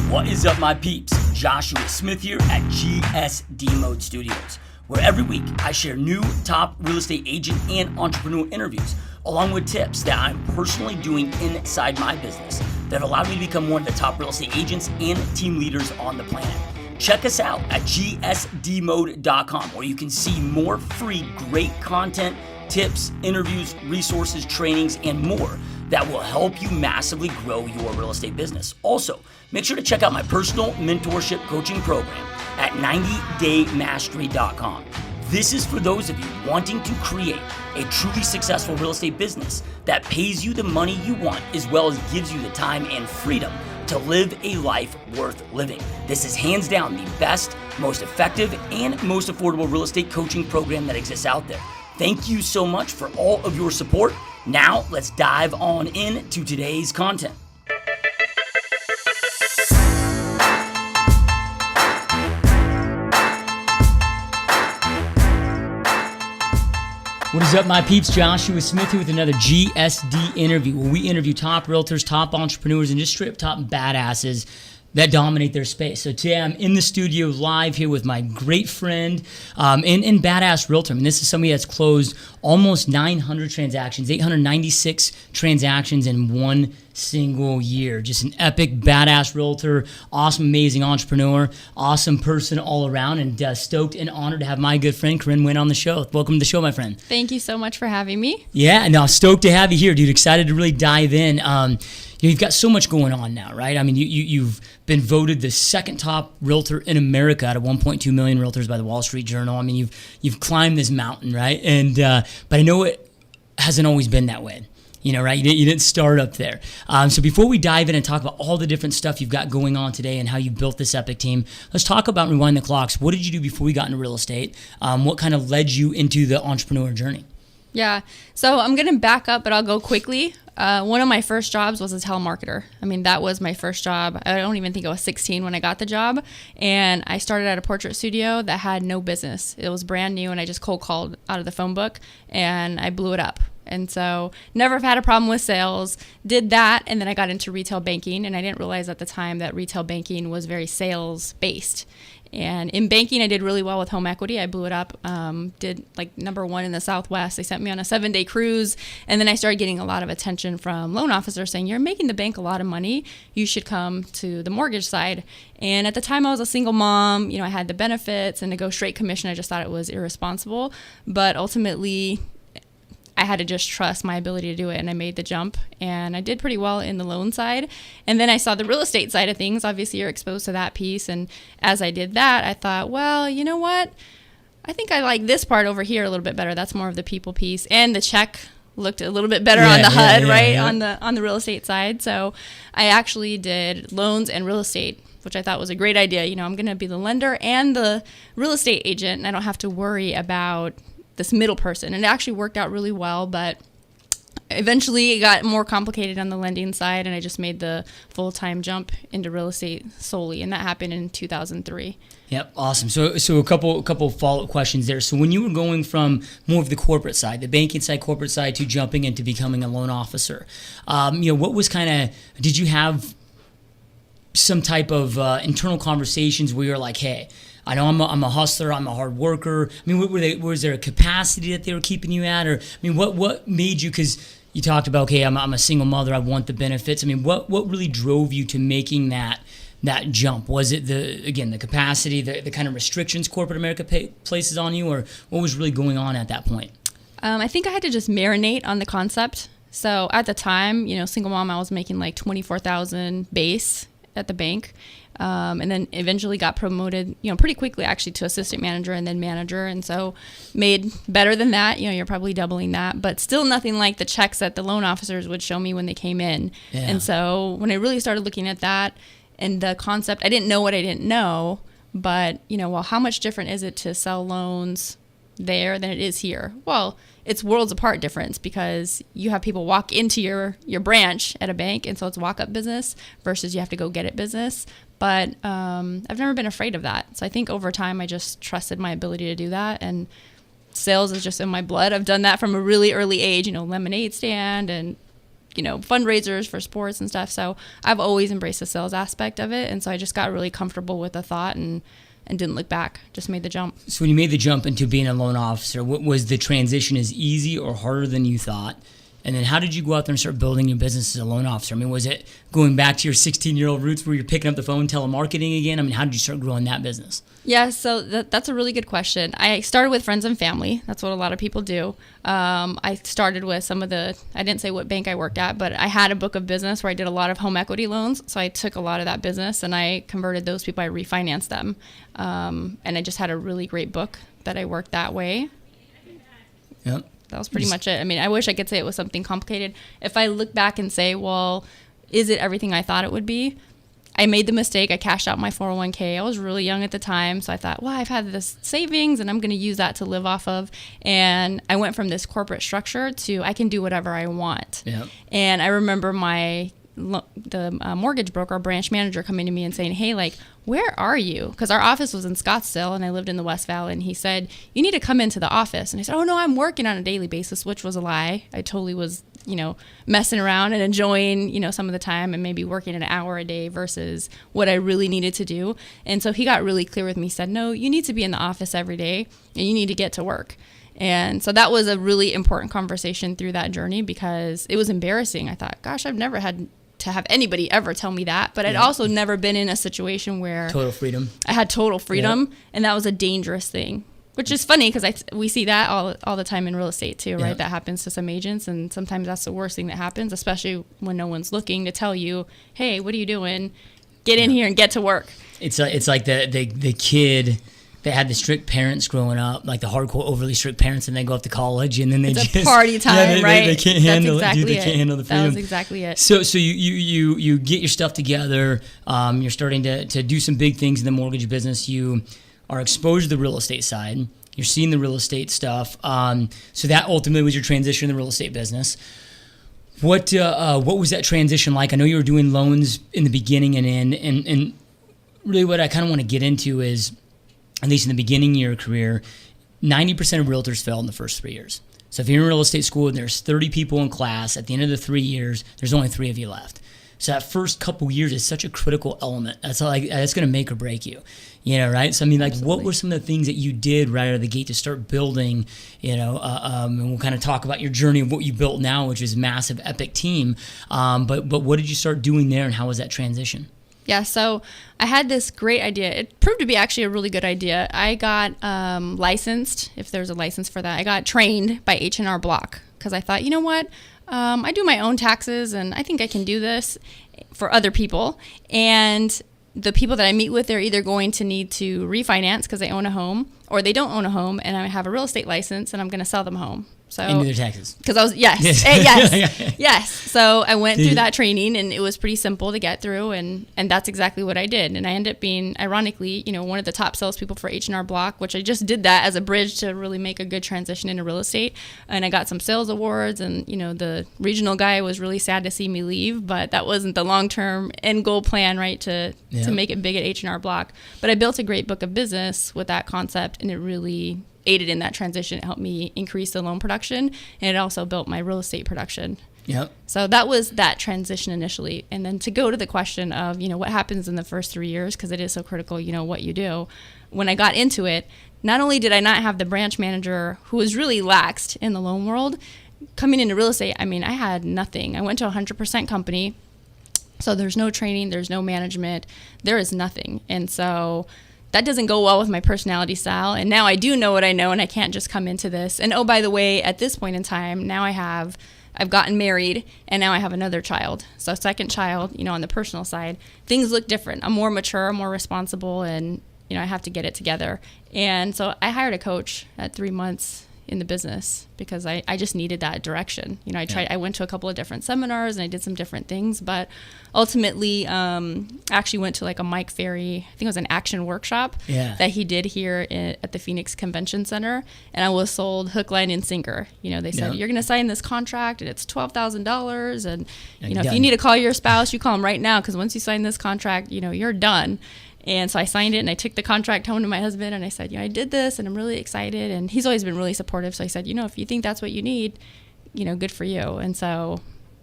What is up, my peeps? Joshua Smith here at GSD Mode Studios, where every week I share new top real estate agent and entrepreneur interviews, along with tips that I'm personally doing inside my business that have allowed me to become one of the top real estate agents and team leaders on the planet. Check us out at gsdmode.com, where you can see more free, great content, tips, interviews, resources, trainings, and more that will help you massively grow your real estate business. Also, make sure to check out my personal mentorship coaching program at 90daymastery.com. This is for those of you wanting to create a truly successful real estate business that pays you the money you want, as well as gives you the time and freedom to live a life worth living. This is hands down the best, most effective, and most affordable real estate coaching program that exists out there. Thank you so much for all of your support. Now, let's dive on into today's content. What is up, my peeps? Joshua Smith here with another GSD interview, where we interview top realtors, top entrepreneurs, and just straight up top badasses that dominate their space. So today I'm in the studio live here with my great friend and badass realtor. I mean, this is somebody that's closed almost 900 transactions, 896 transactions in one single year. Just an epic badass realtor, awesome, amazing entrepreneur, awesome person all around, and stoked and honored to have my good friend Carin Nguyen on the show. Welcome to the show, my friend. Thank you so much for having me. Yeah, no, stoked to have you here, dude. Excited to really dive in. You've got so much going on now, right? I mean, you've been voted the second top realtor in America out of 1.2 million realtors by the Wall Street Journal. I mean, you've climbed this mountain, right? And but I know it hasn't always been that way, you know, right? You didn't start up there. So before we dive in and talk about all the different stuff you've got going on today and how you built this epic team, let's talk about Rewind the Clocks. What did you do before we got into real estate? What kind of led you into the entrepreneur journey? Yeah, so I'm going to back up, but I'll go quickly. One of my first jobs was a telemarketer. I mean, that was my first job. I don't even think I was 16 when I got the job. And I started at a portrait studio that had no business. It was brand new, and I just cold called out of the phone book, and I blew it up. And so never have had a problem with sales, did that, and then I got into retail banking, and I didn't realize at the time that retail banking was very sales-based. And in banking, I did really well with home equity. I blew it up, did like number one in the Southwest. They sent me on a 7-day cruise. And then I started getting a lot of attention from loan officers saying, you're making the bank a lot of money. You should come to the mortgage side. And at the time, I was a single mom. You know, I had the benefits, and to go straight commission, I just thought it was irresponsible. But ultimately, I had to just trust my ability to do it, and I made the jump, and I did pretty well in the loan side. And then I saw the real estate side of things. Obviously, you're exposed to that piece, and as I did that, I thought, well, you know what? I think I like this part over here a little bit better. That's more of the people piece, and the check looked a little bit better on the HUD, right? Yeah. On the real estate side. So I actually did loans and real estate, which I thought was a great idea. You know, I'm going to be the lender and the real estate agent, and I don't have to worry about this middle person. And it actually worked out really well, but eventually it got more complicated on the lending side, and I just made the full-time jump into real estate solely, and that happened in 2003. Yep, awesome. So a couple follow-up questions there. So when you were going from more of the corporate side, the banking side, corporate side, to jumping into becoming a loan officer, you know, what was did you have some type of internal conversations where you're like, hey, I know I'm a hustler, I'm a hard worker. I mean, was there a capacity that they were keeping you at? Or, I mean, what made you, because you talked about, okay, I'm a single mother, I want the benefits. I mean, what really drove you to making that jump? Was it the capacity, the kind of restrictions corporate America places on you, or what was really going on at that point? I think I had to just marinate on the concept. So at the time, you know, single mom, I was making like $24,000 base at the bank. And then eventually got promoted, you know, pretty quickly actually to assistant manager and then manager. And so made better than that. You know, you're probably doubling that, but still nothing like the checks that the loan officers would show me when they came in. Yeah. And so when I really started looking at that and the concept, I didn't know what I didn't know, but, you know, well, how much different is it to sell loans there than it is here? Well, it's worlds apart difference, because you have people walk into your branch at a bank, and so it's walk-up business versus you have to go get it business. But I've never been afraid of that. So I think over time I just trusted my ability to do that, and sales is just in my blood. I've done that from a really early age, you know, lemonade stand and fundraisers for sports and stuff. So I've always embraced the sales aspect of it. And so I just got really comfortable with the thought and didn't look back, just made the jump. So when you made the jump into being a loan officer, what was the transition as easy or harder than you thought? And then how did you go out there and start building your business as a loan officer? I mean, was it going back to your 16-year-old roots where you're picking up the phone, telemarketing again? I mean, how did you start growing that business? Yeah, so that's a really good question. I started with friends and family. That's what a lot of people do. I started with I didn't say what bank I worked at, but I had a book of business where I did a lot of home equity loans. So I took a lot of that business and I converted those people, I refinanced them. And I just had a really great book that I worked that way. Yep. That was pretty much it. I mean, I wish I could say it was something complicated. If I look back and say, well, is it everything I thought it would be? I made the mistake. I cashed out my 401k. I was really young at the time. So I thought, well, I've had this savings and I'm going to use that to live off of. And I went from this corporate structure to I can do whatever I want. Yep. And I remember the mortgage broker, our branch manager, coming to me and saying, hey, like, where are you? Because our office was in Scottsdale and I lived in the West Valley. And he said, you need to come into the office. And I said, oh, no, I'm working on a daily basis, which was a lie. I totally was, messing around and enjoying, some of the time and maybe working an hour a day versus what I really needed to do. And so he got really clear with me, said, no, you need to be in the office every day and you need to get to work. And so that was a really important conversation through that journey because it was embarrassing. I thought, gosh, I've never had to have anybody ever tell me that, but I'd also never been in a situation where total freedom. I had total freedom, and that was a dangerous thing, which is funny because we see that all the time in real estate too, right? That happens to some agents, and sometimes that's the worst thing that happens, especially when no one's looking to tell you, hey, what are you doing? Get in here and get to work. It's like the kid that had the strict parents growing up, like the hardcore, overly strict parents, and they go up to college, and then it's just a party time, right? They can't handle it. They can't handle the freedom. That was exactly it. So you get your stuff together. You're starting to do some big things in the mortgage business. You are exposed to the real estate side. You're seeing the real estate stuff. So that ultimately was your transition in the real estate business. What was that transition like? I know you were doing loans in the beginning and really what I kind of want to get into is, at least in the beginning of your career, 90% of realtors fail in the first 3 years. So if you're in real estate school and there's 30 people in class, at the end of the 3 years, there's only 3 of you left. So that first couple years is such a critical element. That's going to make or break you, right? So I mean, like, Absolutely. What were some of the things that you did right out of the gate to start building, and we'll kind of talk about your journey of what you built now, which is a massive, epic team. But what did you start doing there, and how was that transition? Yeah, so I had this great idea. It proved to be actually a really good idea. I got licensed, if there's a license for that. I got trained by H&R Block because I thought, you know what? I do my own taxes, and I think I can do this for other people. And the people that I meet with, they're either going to need to refinance because they own a home, or they don't own a home, and I have a real estate license, and I'm going to sell them a home. So and do their taxes. Because I was yes. So I went through that training, and it was pretty simple to get through, and that's exactly what I did. And I ended up being, ironically, one of the top salespeople for H&R Block, which I just did that as a bridge to really make a good transition into real estate. And I got some sales awards, and the regional guy was really sad to see me leave, but that wasn't the long-term end goal plan, right? To make it big at H&R Block. But I built a great book of business with that concept, and it really aided in that transition. It helped me increase the loan production, and it also built my real estate production. Yep. So that was that transition initially. And then to go to the question of, what happens in the first 3 years, because it is so critical, what you do. When I got into it, not only did I not have the branch manager who was really laxed in the loan world, coming into real estate, I mean, I had nothing. I went to a 100% company. So there's no training, there's no management, there is nothing. And so that doesn't go well with my personality style. And now I do know what I know, and I can't just come into this. And oh, by the way, at this point in time, now I've gotten married, and now I have another child. So second child, on the personal side, things look different. I'm more mature, more responsible, and, I have to get it together. And so I hired a coach at 3 months in the business because I just needed that direction. I went to a couple of different seminars and I did some different things, but ultimately actually went to like a Mike Ferry, I think it was an action workshop that he did here at the Phoenix Convention Center. And I was sold hook, line, and sinker. They said, you're going to sign this contract and it's $12,000. And, if you need to call your spouse, you call them right now, because once you sign this contract, you're done. And so I signed it, and I took the contract home to my husband, and I said, I did this, and I'm really excited. And he's always been really supportive. So I said, if you think that's what you need, good for you. And so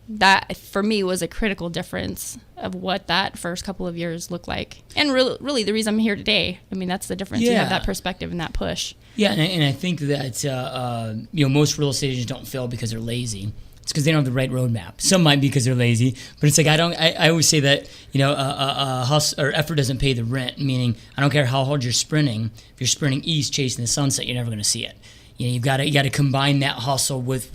that for me was a critical difference of what that first couple of years looked like. And really the reason I'm here today, I mean, that's the difference. You have that perspective and that push. Yeah, and I think that most real estate agents don't fail because they're lazy. It's because they don't have the right roadmap. Some might be because they're lazy, but it's like I always say that hustle or effort doesn't pay the rent. Meaning, I don't care how hard you're sprinting. If you're sprinting east chasing the sunset, you're never going to see it. You got to combine that hustle with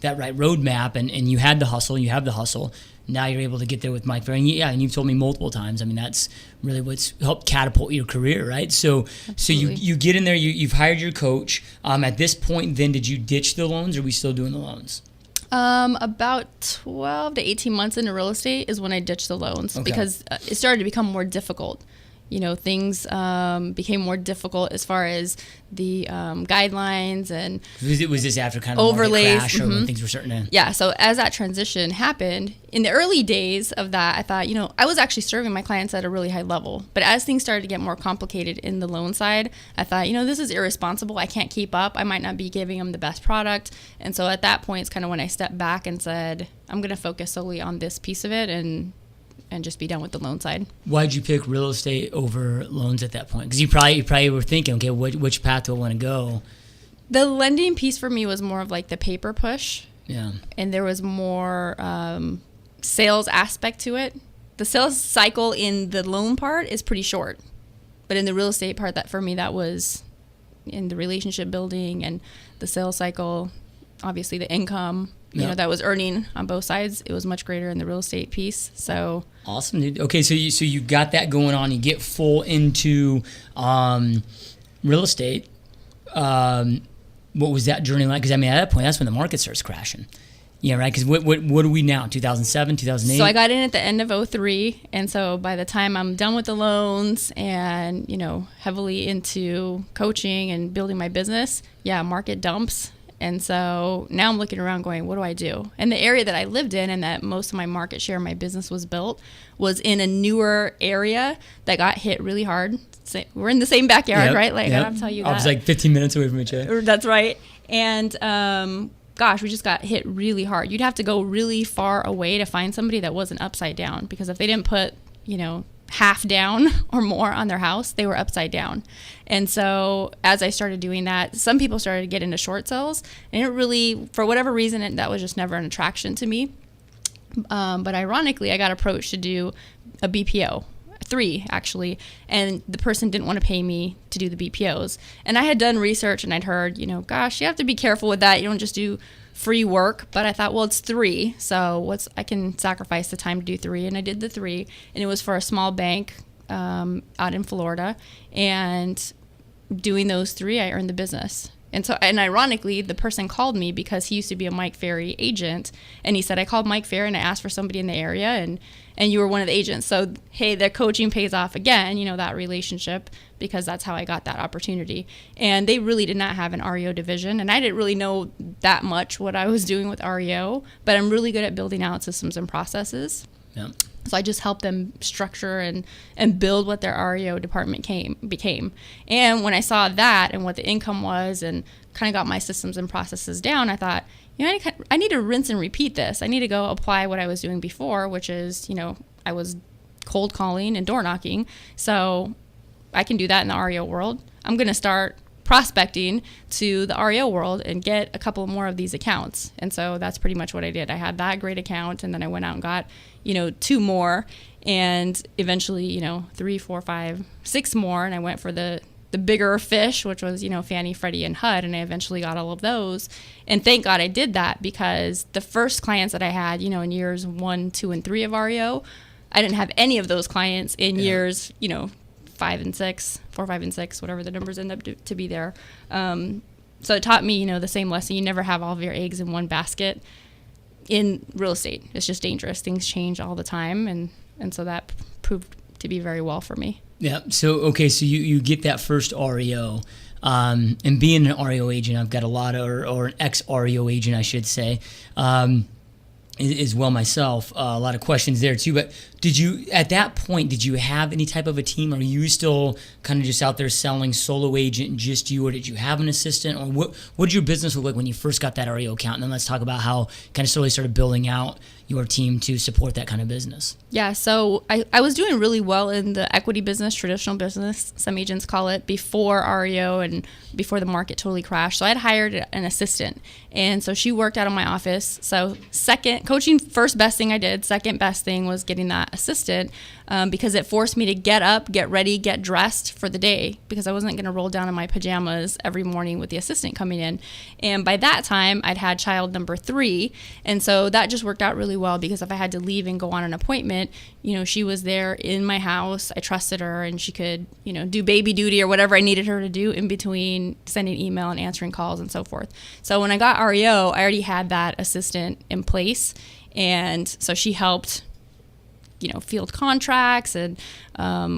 that right roadmap, and you had the hustle, you have the hustle. Now you're able to get there with Mike Fair, and you've told me multiple times. I mean, that's really what's helped catapult your career, right? So you get in there, you've hired your coach. At this point, then did you ditch the loans, or are we still doing the loans? About 12 to 18 months into real estate is when I ditched the loans because it started to become more difficult. Things became more difficult as far as the guidelines and was this after kind of overlays crash or when things were starting to... Yeah, so as that transition happened, in the early days of that, I thought, I was actually serving my clients at a really high level. But as things started to get more complicated in the loan side, I thought, this is irresponsible. I can't keep up. I might not be giving them the best product. And so at that point, it's kind of when I stepped back and said, I'm going to focus solely on this piece of it and just be done with the loan side. Why'd you pick real estate over loans at that point? Because you probably were thinking, okay, which path do I want to go? The lending piece for me was more of like the paper push. Yeah. And there was more sales aspect to it. The sales cycle in the loan part is pretty short. But in the real estate part, that for me, that was in the relationship building and the sales cycle, obviously the income, that was earning on both sides. It was much greater in the real estate piece. So awesome, dude. Okay, so you got that going on. You get full into real estate. What was that journey like? Because at that point, that's when the market starts crashing. Yeah, right. Because what are we now? 2007, 2008. So I got in at the end of 2003, and so by the time I'm done with the loans and heavily into coaching and building my business, market dumps. And so now I'm looking around going, what do I do? And the area that I lived in and that most of my market share, my business was built, was in a newer area that got hit really hard. So we're in the same backyard, right? Like, I don't have to tell you that. I was like 15 minutes away from each other. That's right. And we just got hit really hard. You'd have to go really far away to find somebody that wasn't upside down, because if they didn't put, half down or more on their house, they were upside down. And so as I started doing that, some people started to get into short sales, and it really, for whatever reason, that was just never an attraction to me. But ironically, I got approached to do a BPO, 3 actually, and the person didn't want to pay me to do the BPOs. And I had done research and I'd heard, you have to be careful with that. You don't just do free work. But I thought, well, it's 3, so I can sacrifice the time to do 3. And I did the 3, and it was for a small bank out in Florida. And doing those 3, I earned the business. And ironically, the person called me because he used to be a Mike Ferry agent, and he said, I called Mike Ferry and I asked for somebody in the area, and you were one of the agents. So, hey, the coaching pays off again, that relationship, because that's how I got that opportunity. And they really did not have an REO division, and I didn't really know that much what I was doing with REO, but I'm really good at building out systems and processes. Yeah. So I just helped them structure and build what their REO department became. And when I saw that and what the income was and kind of got my systems and processes down, I thought, I need to rinse and repeat this. I need to go apply what I was doing before, which is, I was cold calling and door knocking. So I can do that in the REO world. I'm going to start prospecting to the REO world and get a couple more of these accounts. And so that's pretty much what I did. I had that great account, and then I went out and got 2 more, and eventually 3, 4, 5, 6 more, and I went for the bigger fish, which was Fannie, Freddie, and HUD, and I eventually got all of those. And thank God I did that, because the first clients that I had in years 1, 2, and 3 of REO, I didn't have any of those clients in years 5 and 6, 4, 5, and 6, whatever the numbers end up to be there. So it taught me the same lesson. You never have all of your eggs in one basket. In real estate, it's just dangerous. Things change all the time, and so that proved to be very well for me. Yeah. So you get that first REO, and being an REO agent, I've got a lot of, or an ex-REO agent, I should say, as well myself. A lot of questions there too. But at that point, did you have any type of a team? Are you still kind of just out there selling solo agent, just you, or did you have an assistant? Or what did your business look like when you first got that REO account? And then let's talk about how kind of slowly started building out, your team to support that kind of business? Yeah, so I was doing really well in the equity business, traditional business, some agents call it, before REO and before the market totally crashed. So I had hired an assistant, and so she worked out of my office. So coaching, first best thing I did. Second best thing was getting that assistant, because it forced me to get up, get ready, get dressed for the day, because I wasn't going to roll down in my pajamas every morning with the assistant coming in. And by that time, I'd had child number 3, and so that just worked out really well, because if I had to leave and go on an appointment, she was there in my house. I trusted her, and she could, do baby duty or whatever I needed her to do in between sending email and answering calls and so forth. So when I got REO, I already had that assistant in place, and so she helped field contracts and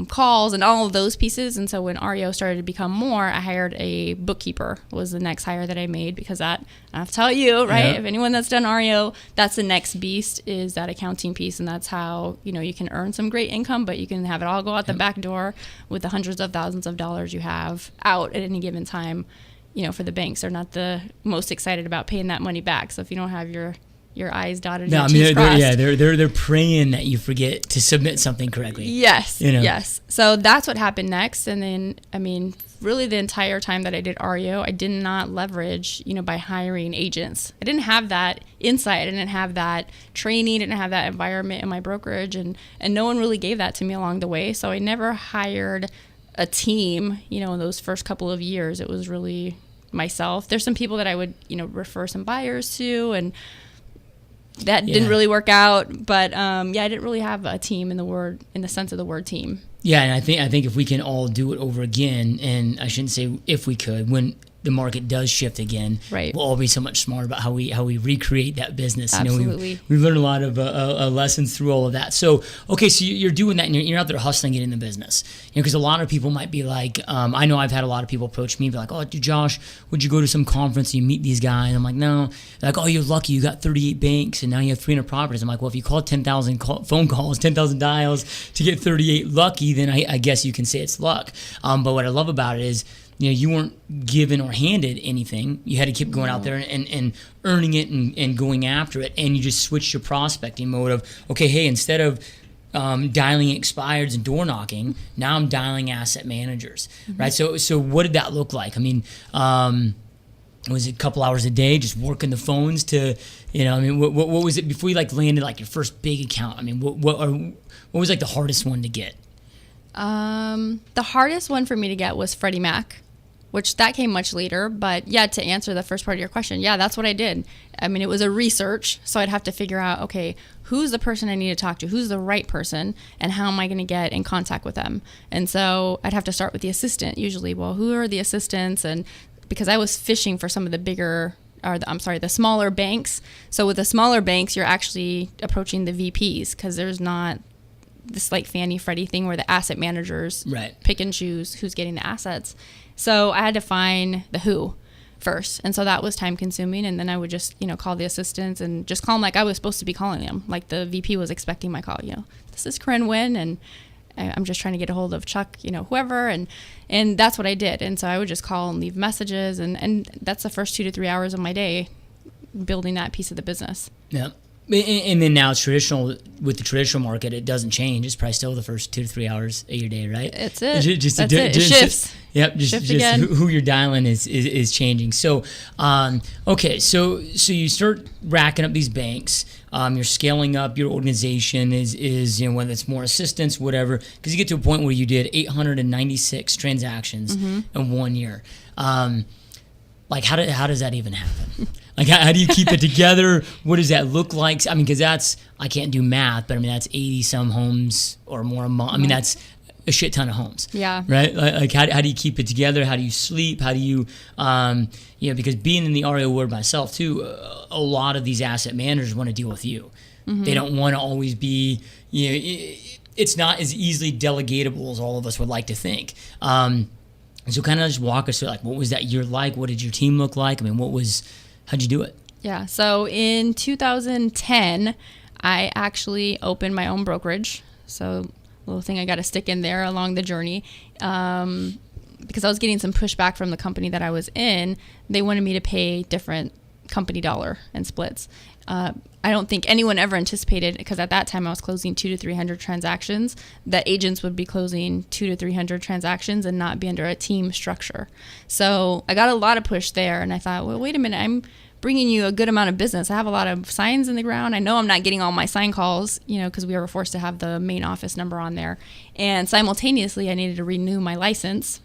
calls and all of those pieces. And so when REO started to become more, I hired a bookkeeper, was the next hire that I made, because that, I have to tell you, right? Yeah. If anyone that's done REO, that's the next beast, is that accounting piece. And that's how, you can earn some great income, but you can have it all go out the back door with the hundreds of thousands of dollars you have out at any given time. For the banks, they're not the most excited about paying that money back. So if you don't have your I's dotted, No, and T's crossed. they're praying that you forget to submit something correctly. Yes, yes. So that's what happened next. And then, really the entire time that I did REO, I did not leverage, by hiring agents. I didn't have that insight. I didn't have that training. I didn't have that environment in my brokerage. And no one really gave that to me along the way. So I never hired a team, in those first couple of years. It was really myself. There's some people that I would, refer some buyers to, and that didn't really work out, but I didn't really have a team in the sense of the word team. Yeah, and I think if we can all do it over again, and I shouldn't say if we could, when the market does shift again, right, we'll all be so much smarter about how we recreate that business. Absolutely. We've learned a lot of lessons through all of that. So okay, so you're doing that, and you're out there hustling it in the business. Because a lot of people might be like, I know I've had a lot of people approach me and be like, oh, dude, Josh, would you go to some conference and you meet these guys? I'm like, no. They're like, oh, you're lucky, you got 38 banks and now you have 300 properties. I'm like, well, if you call 10,000 phone calls, 10,000 dials to get 38 lucky, then I guess you can say it's luck. But what I love about it is, you weren't given or handed anything. You had to keep going out there and earning it and going after it. And you just switched your prospecting mode of, okay, hey, instead of dialing expireds and door knocking, now I'm dialing asset managers, right? So what did that look like? Was it a couple hours a day just working the phones to, what was it before you landed your first big account? What was the hardest one to get? The hardest one for me to get was Freddie Mac, which that came much later. But to answer the first part of your question, that's what I did. It was a research, so I'd have to figure out, okay, who's the person I need to talk to, who's the right person, and how am I going to get in contact with them? And so I'd have to start with the assistant usually. Well, who are the assistants? And because I was fishing for some of the the smaller banks. So with the smaller banks, you're actually approaching the VPs, because there's not this Fannie Freddie thing where the asset managers pick and choose who's getting the assets. So I had to find the who first. And so that was time consuming. And then I would just, call the assistants and just call them like I was supposed to be calling them. Like the VP was expecting my call, this is Carin Nguyen, and I'm just trying to get a hold of Chuck, whoever. And that's what I did. And so I would just call and leave messages. And that's the first 2 to 3 hours of my day building that piece of the business. Yeah. And then now it's traditional. With the traditional market, it doesn't change. It's probably still the first 2 to 3 hours of your day, right? That's it. It shifts. Yep. Just again. Who you're dialing is changing. So, okay. So you start racking up these banks. You're scaling up your organization. Is whether it's more assistants, whatever. Because you get to a point where you did 896 transactions in 1 year. How does that even happen? How do you keep it together? What does that look like? Because I can't do math, but that's 80 some homes or more a month. That's a shit ton of homes. Yeah. Right? How do you keep it together? How do you sleep? How do you, because being in the REO world myself too, a lot of these asset managers want to deal with you. They don't want to always be, it's not as easily delegatable as all of us would like to think. So kind of just walk us through, what was that year like? What did your team look like? How'd you do it? Yeah. So in 2010, I actually opened my own brokerage. So a little thing I got to stick in there along the journey. Because I was getting some pushback from the company that I was in. They wanted me to pay different company dollar and splits. I don't think anyone ever anticipated, because at that time I was closing 200 to 300 transactions, that agents would be closing 200 to 300 transactions and not be under a team structure. So I got a lot of push there, and I thought, well, wait a minute, I'm bringing you a good amount of business. I have a lot of signs in the ground. I know I'm not getting all my sign calls, because we were forced to have the main office number on there. And simultaneously, I needed to renew my license.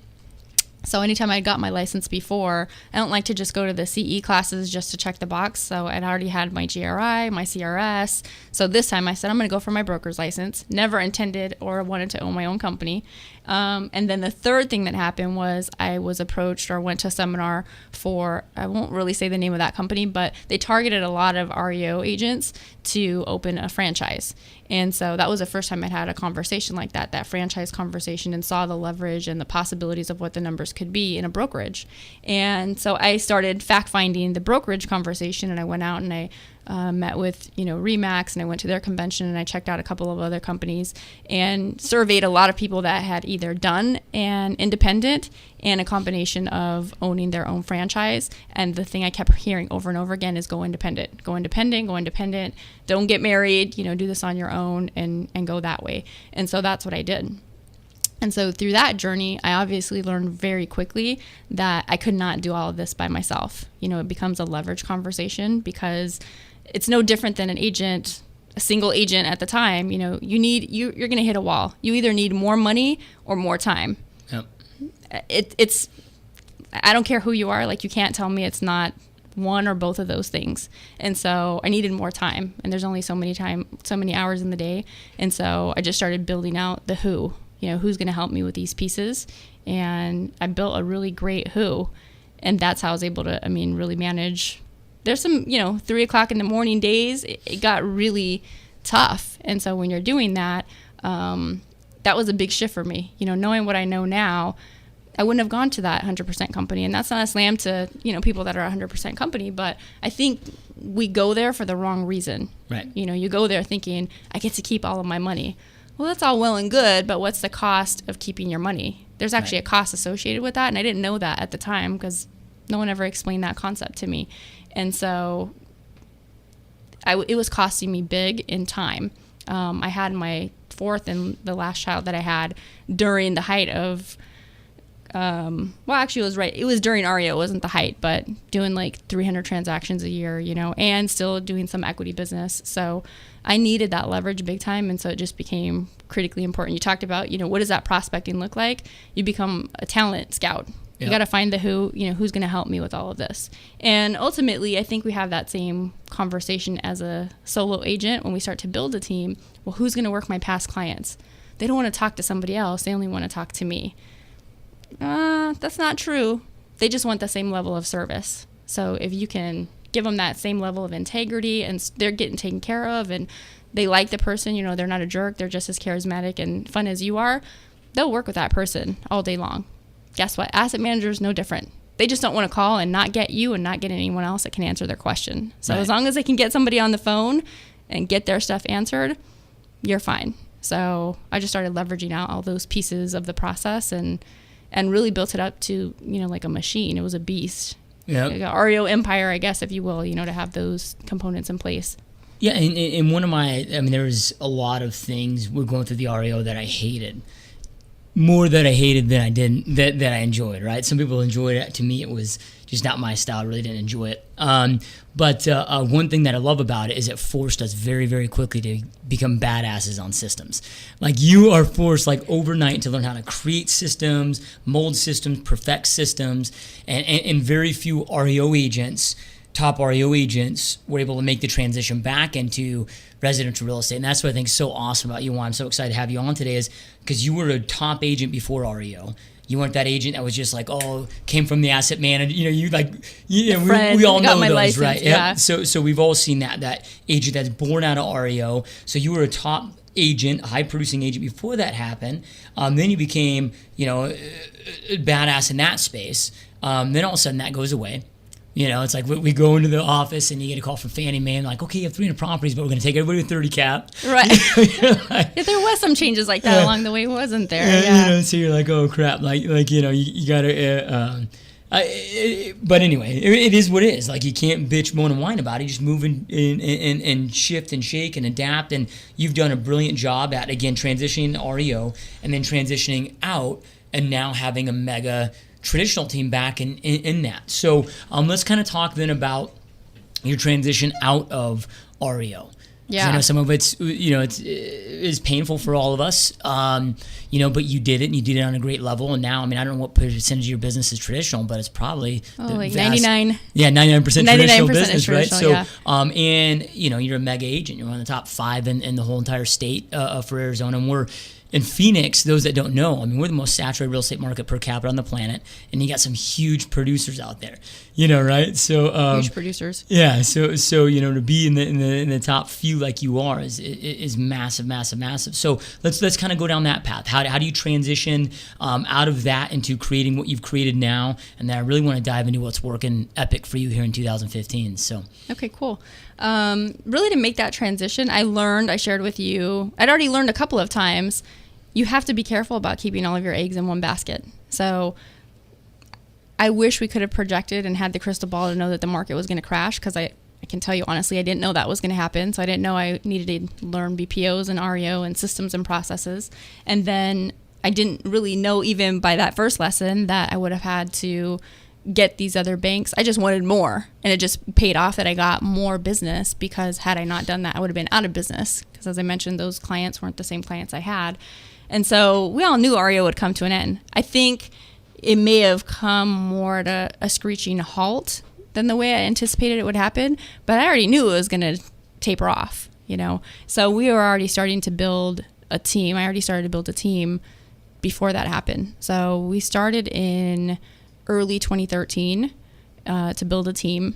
So anytime I got my license before, I don't like to just go to the CE classes just to check the box. So I'd already had my GRI, my CRS. So this time I said, I'm going to go for my broker's license. Never intended or wanted to own my own company. And then the third thing that happened was I was approached or went to a seminar for, I won't really say the name of that company, but they targeted a lot of REO agents to open a franchise. And so that was the first time I'd had a conversation like that franchise conversation, and saw the leverage and the possibilities of what the numbers could be in a brokerage. And so I started fact-finding the brokerage conversation, and I went out and I met with, Remax, and I went to their convention, and I checked out a couple of other companies and surveyed a lot of people that had either done an independent and a combination of owning their own franchise. And the thing I kept hearing over and over again is go independent, go independent, go independent. Don't get married, do this on your own and go that way. And so that's what I did. And so through that journey, I obviously learned very quickly that I could not do all of this by myself. It becomes a leverage conversation, because it's no different than a single agent at the time. You're going to hit a wall. You either need more money or more time. Yep. I don't care who you are. Like, you can't tell me it's not one or both of those things. And so I needed more time, and there's only so many hours in the day. And so I just started building out the who. Who's going to help me with these pieces. And I built a really great who. And that's how I was able to, really manage. There's some, 3 o'clock in the morning days, it got really tough. And so when you're doing that, that was a big shift for me. Knowing what I know now, I wouldn't have gone to that 100% company. And that's not a slam to, people that are 100% company, but I think we go there for the wrong reason. Right. You go there thinking, I get to keep all of my money. Well, that's all well and good, but what's the cost of keeping your money? There's actually a cost associated with that, and I didn't know that at the time because no one ever explained that concept to me. And so it was costing me big in time. I had my fourth and the last child that I had during the height of, actually it was right. It was during REO, it wasn't the height, but doing like 300 transactions a year, and still doing some equity business. So I needed that leverage big time. And so it just became critically important. You talked about, what does that prospecting look like? You become a talent scout. You got to find the who, who's going to help me with all of this. And ultimately, I think we have that same conversation as a solo agent when we start to build a team. Well, who's going to work my past clients? They don't want to talk to somebody else. They only want to talk to me. That's not true. They just want the same level of service. So if you can give them that same level of integrity and they're getting taken care of and they like the person, they're not a jerk, they're just as charismatic and fun as you are, they'll work with that person all day long. Guess what? Asset managers, no different. They just don't want to call and not get you and not get anyone else that can answer their question. So As long as they can get somebody on the phone and get their stuff answered, you're fine. So I just started leveraging out all those pieces of the process and really built it up to, like a machine. It was a beast. Yeah, like an REO empire, I guess, if you will, to have those components in place. Yeah, and one of my, there was a lot of things we're going through the REO that I hated. More that I hated than I didn't, that I enjoyed, right? Some people enjoyed it. To me, it was just not my style. I really didn't enjoy it. But one thing that I love about it is it forced us very, very quickly to become badasses on systems. Like, you are forced, like, overnight to learn how to create systems, mold systems, perfect systems, and very few top REO agents were able to make the transition back into residential real estate. And that's what I think is so awesome about you, and why I'm so excited to have you on today, is because you were a top agent before REO. You weren't that agent that was just like, came from the asset manager. We all know those, license, right? Yeah. So we've all seen that agent that's born out of REO. So you were a top agent, high producing agent before that happened. Then you became, a badass in that space. Then all of a sudden that goes away. It's like we go into the office and you get a call from Fannie Mae and like, okay, you have 300 properties, but we're going to take everybody with 30 cap. Right. There was some changes like that along the way, wasn't there? So you're like, oh crap, you got to. But anyway, it is what it is. Like, you can't bitch, moan, and whine about it. You just move and shift and shake and adapt. And you've done a brilliant job at, again, transitioning to REO and then transitioning out and now having a mega traditional team back in that. So let's kind of talk then about your transition out of REO. Yeah. I know some of it's, it's painful for all of us, but you did it, and you did it on a great level. And now, I don't know what percentage of your business is traditional, but it's probably like 99. Yeah, 99% traditional business, right? So, yeah. And you're a mega agent. You're one of the top 5 in the whole entire state for Arizona, and we're in Phoenix. Those that don't know, we're the most saturated real estate market per capita on the planet, and you got some huge producers out there, right? So huge producers. Yeah. So to be in the top few like you are is massive, massive, massive. So let's kind of go down that path. How do you transition out of that into creating what you've created now? And then I really want to dive into what's working epic for you here in 2015. So okay, cool. Really, to make that transition, I shared with you, I'd already learned a couple of times, you have to be careful about keeping all of your eggs in one basket. So I wish we could have projected and had the crystal ball to know that the market was going to crash, because I can tell you honestly, I didn't know that was going to happen. So I didn't know I needed to learn BPOs and REO and systems and processes. And then I didn't really know, even by that first lesson, that I would have had to get these other banks. I just wanted more, and it just paid off that I got more business, because had I not done that, I would have been out of business, because as I mentioned, those clients weren't the same clients I had. And so we all knew REO would come to an end. I think it may have come more at a screeching halt than the way I anticipated it would happen, but I already knew it was going to taper off, So we were already starting to build a team. I already started to build a team before that happened. So we started in early 2013 to build a team.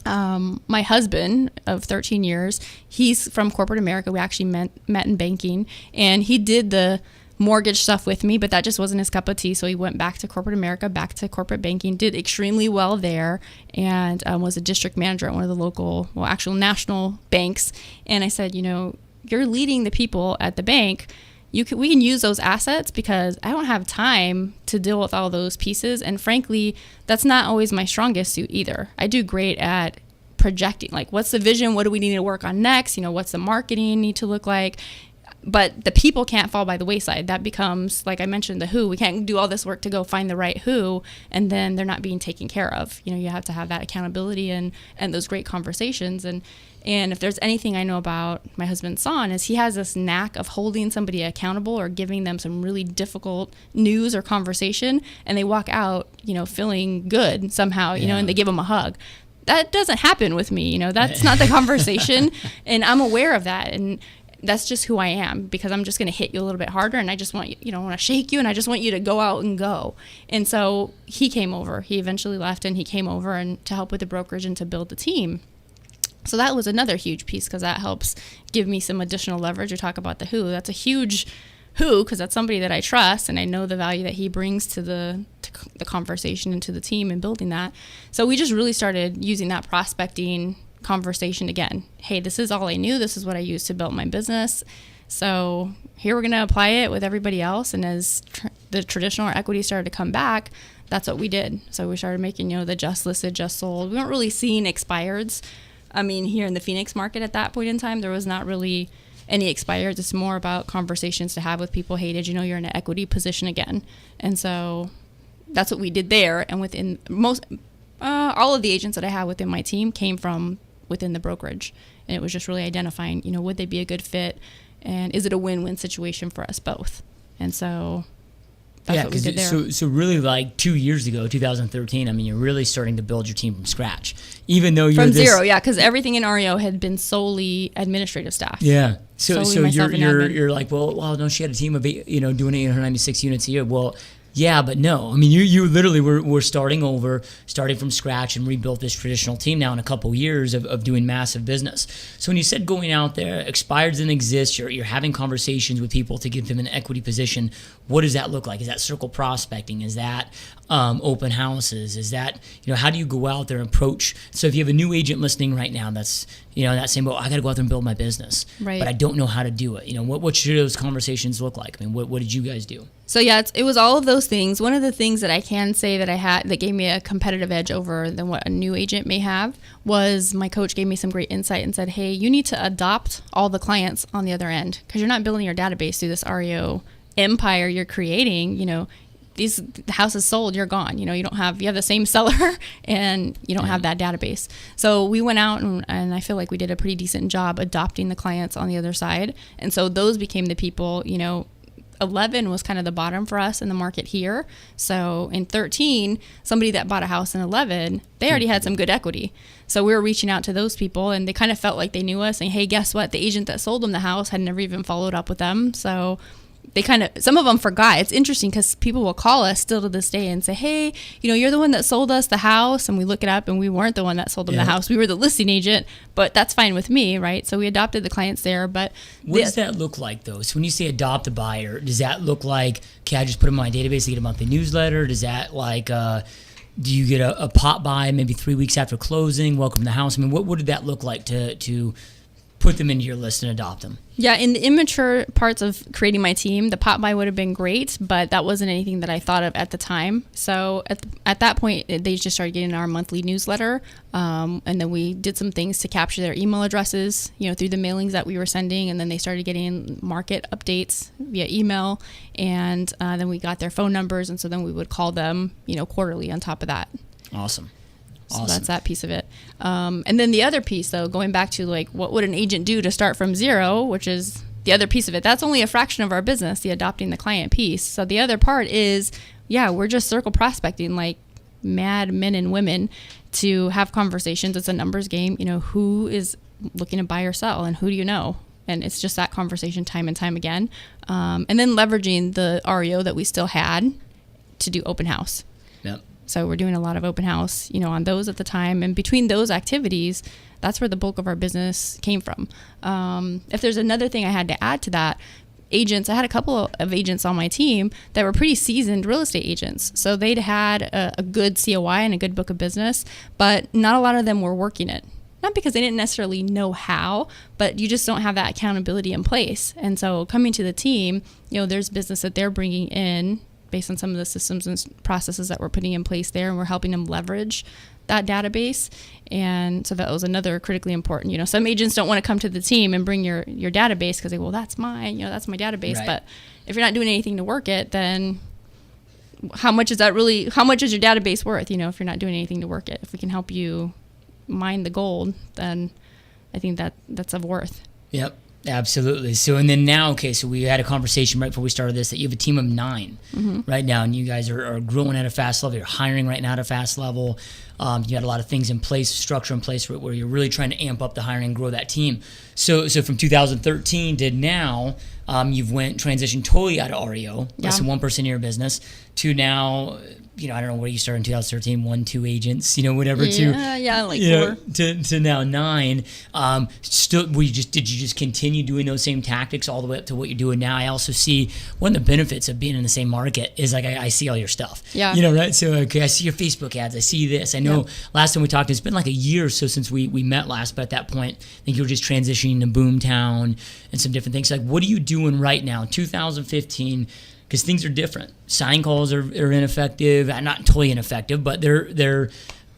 My husband of 13 years, he's from corporate America. We actually met in banking, and he did the mortgage stuff with me, but that just wasn't his cup of tea. So he went back to corporate America, back to corporate banking, did extremely well there, and was a district manager at one of the local, actual national banks. And I said, you're leading the people at the bank. We can use those assets, because I don't have time to deal with all those pieces. And frankly, that's not always my strongest suit either. I do great at projecting, like, what's the vision? What do we need to work on next? What's the marketing need to look like? But the people can't fall by the wayside. That becomes, like I mentioned, the who. We can't do all this work to go find the right who, and then they're not being taken care of. You have to have that accountability and those great conversations. And if there's anything I know about my husband, Son, is he has this knack of holding somebody accountable or giving them some really difficult news or conversation, and they walk out, feeling good somehow, and they give them a hug. That doesn't happen with me. That's not the conversation. And I'm aware of that. And that's just who I am, because I'm just going to hit you a little bit harder, and I just want you, I want to shake you, and I just want you to go out and go. And so he came over. He eventually left, and he came over and to help with the brokerage and to build the team. So that was another huge piece, because that helps give me some additional leverage. We talk about the who. That's a huge who, because that's somebody that I trust, and I know the value that he brings to the conversation and to the team and building that. So we just really started using that prospecting conversation again. Hey, this is all I knew. This is what I used to build my business. So here we're going to apply it with everybody else. And as the traditional equity started to come back, that's what we did. So we started making, the just listed, just sold. We weren't really seeing expireds. Here in the Phoenix market at that point in time, there was not really any expireds. It's more about conversations to have with people. Hey, did you know you're in an equity position again? And so that's what we did there. And within all of the agents that I have within my team came from within the brokerage. And it was just really identifying, would they be a good fit? And is it a win-win situation for us both? And so that's what we did there. So really, like 2 years ago, 2013, you're really starting to build your team from scratch. Even though you're from zero, because everything in REO had been solely administrative staff. Yeah. So you're like, well, no, she had a team of 8, doing 896 units a year. Well, yeah, but no. You literally were starting from scratch, and rebuilt this traditional team now in a couple years of doing massive business. So when you said going out there, expireds didn't exist, you're having conversations with people to give them an equity position, what does that look like? Is that circle prospecting? Is that open houses? Is that, how do you go out there and approach? So if you have a new agent listening right now that's, not saying, well, I got to go out there and build my business, right, but I don't know how to do it. What should those conversations look like? I mean, what did you guys do? So yeah, it was all of those things. One of the things that I can say that I had that gave me a competitive edge over than what a new agent may have was my coach gave me some great insight and said, hey, you need to adopt all the clients on the other end, because you're not building your database through this REO empire you're creating. The house is sold, you're gone. You have the same seller and you don't have that database. So we went out and I feel like we did a pretty decent job adopting the clients on the other side. And so those became the people, 11 was kind of the bottom for us in the market here. So in 13, somebody that bought a house in 11, they already had some good equity. So we were reaching out to those people and they kind of felt like they knew us, saying, hey, guess what? The agent that sold them the house had never even followed up with them. So they some of them forgot. It's interesting because people will call us still to this day and say, hey, you're the one that sold us the house. And we look it up and we weren't the one that sold them the house. We were the listing agent, but that's fine with me, right? So we adopted the clients there. But what does that look like though? So when you say adopt a buyer, does that look like, okay, I just put them in my database to get a monthly newsletter? Does that like, do you get a pop by maybe 3 weeks after closing? Welcome to the house. I mean, what did that look like to put them into your list and adopt them? Yeah, in the immature parts of creating my team, the pop by would have been great, but that wasn't anything that I thought of at the time. So at that point, they just started getting our monthly newsletter, and then we did some things to capture their email addresses, through the mailings that we were sending, and then they started getting market updates via email, and then we got their phone numbers, and so then we would call them, quarterly on top of that. Awesome. So that's that piece of it. And then the other piece, though, going back to like what would an agent do to start from zero, which is the other piece of it. That's only a fraction of our business, the adopting the client piece. So the other part is, we're just circle prospecting like mad men and women to have conversations. It's a numbers game. Who is looking to buy or sell and who do you know? And it's just that conversation time and time again. And then leveraging the REO that we still had to do open house. Yep. So we're doing a lot of open house, on those at the time. And between those activities, that's where the bulk of our business came from. If there's another thing I had to add to that, agents, I had a couple of agents on my team that were pretty seasoned real estate agents. So they'd had a good COI and a good book of business, but not a lot of them were working it. Not because they didn't necessarily know how, but you just don't have that accountability in place. And so coming to the team, there's business that they're bringing in based on some of the systems and processes that we're putting in place there, and we're helping them leverage that database. And so that was another critically important. Some agents don't want to come to the team and bring your database because they go, well, that's mine, that's my database. Right. But if you're not doing anything to work it, then how much is your database worth, if you're not doing anything to work it? If we can help you mine the gold, then I think that's of worth. Yep. Absolutely. So, and then now, okay, so we had a conversation right before we started this that you have a team of 9 right now, and you guys are growing at a fast level. You're hiring right now at a fast level. You got a lot of things in place, structure in place where you're really trying to amp up the hiring and grow that team. So from 2013 to now, you've transitioned totally out of REO, less than 1% of your business, to now, I don't know where you started in 2013, 1, 2 agents, whatever. Like 4. To now 9. Did you just continue doing those same tactics all the way up to what you're doing now? I also see one of the benefits of being in the same market is like I see all your stuff. Yeah. Right? So okay, I see your Facebook ads. I see this. I know last time we talked, it's been like a year or so since we met last, but at that point, I think you were just transitioning to Boomtown and some different things. Like, what are you doing right now, 2015? Because things are different. Sign calls are ineffective. Not totally ineffective, but they're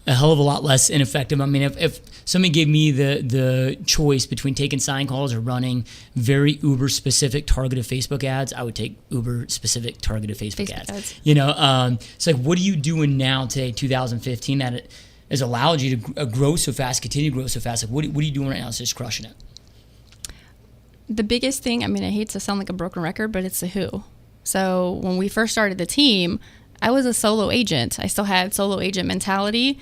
a hell of a lot less ineffective. I mean, if somebody gave me the choice between taking sign calls or running very Uber specific targeted Facebook ads, I would take Uber specific targeted Facebook ads. It's like, what are you doing now today, 2015, that it has allowed you to grow so fast, continue to grow so fast? Like, what are you doing right now? It's just crushing it. The biggest thing, I hate to sound like a broken record, but it's the who. So when we first started the team, I was a solo agent. I still had solo agent mentality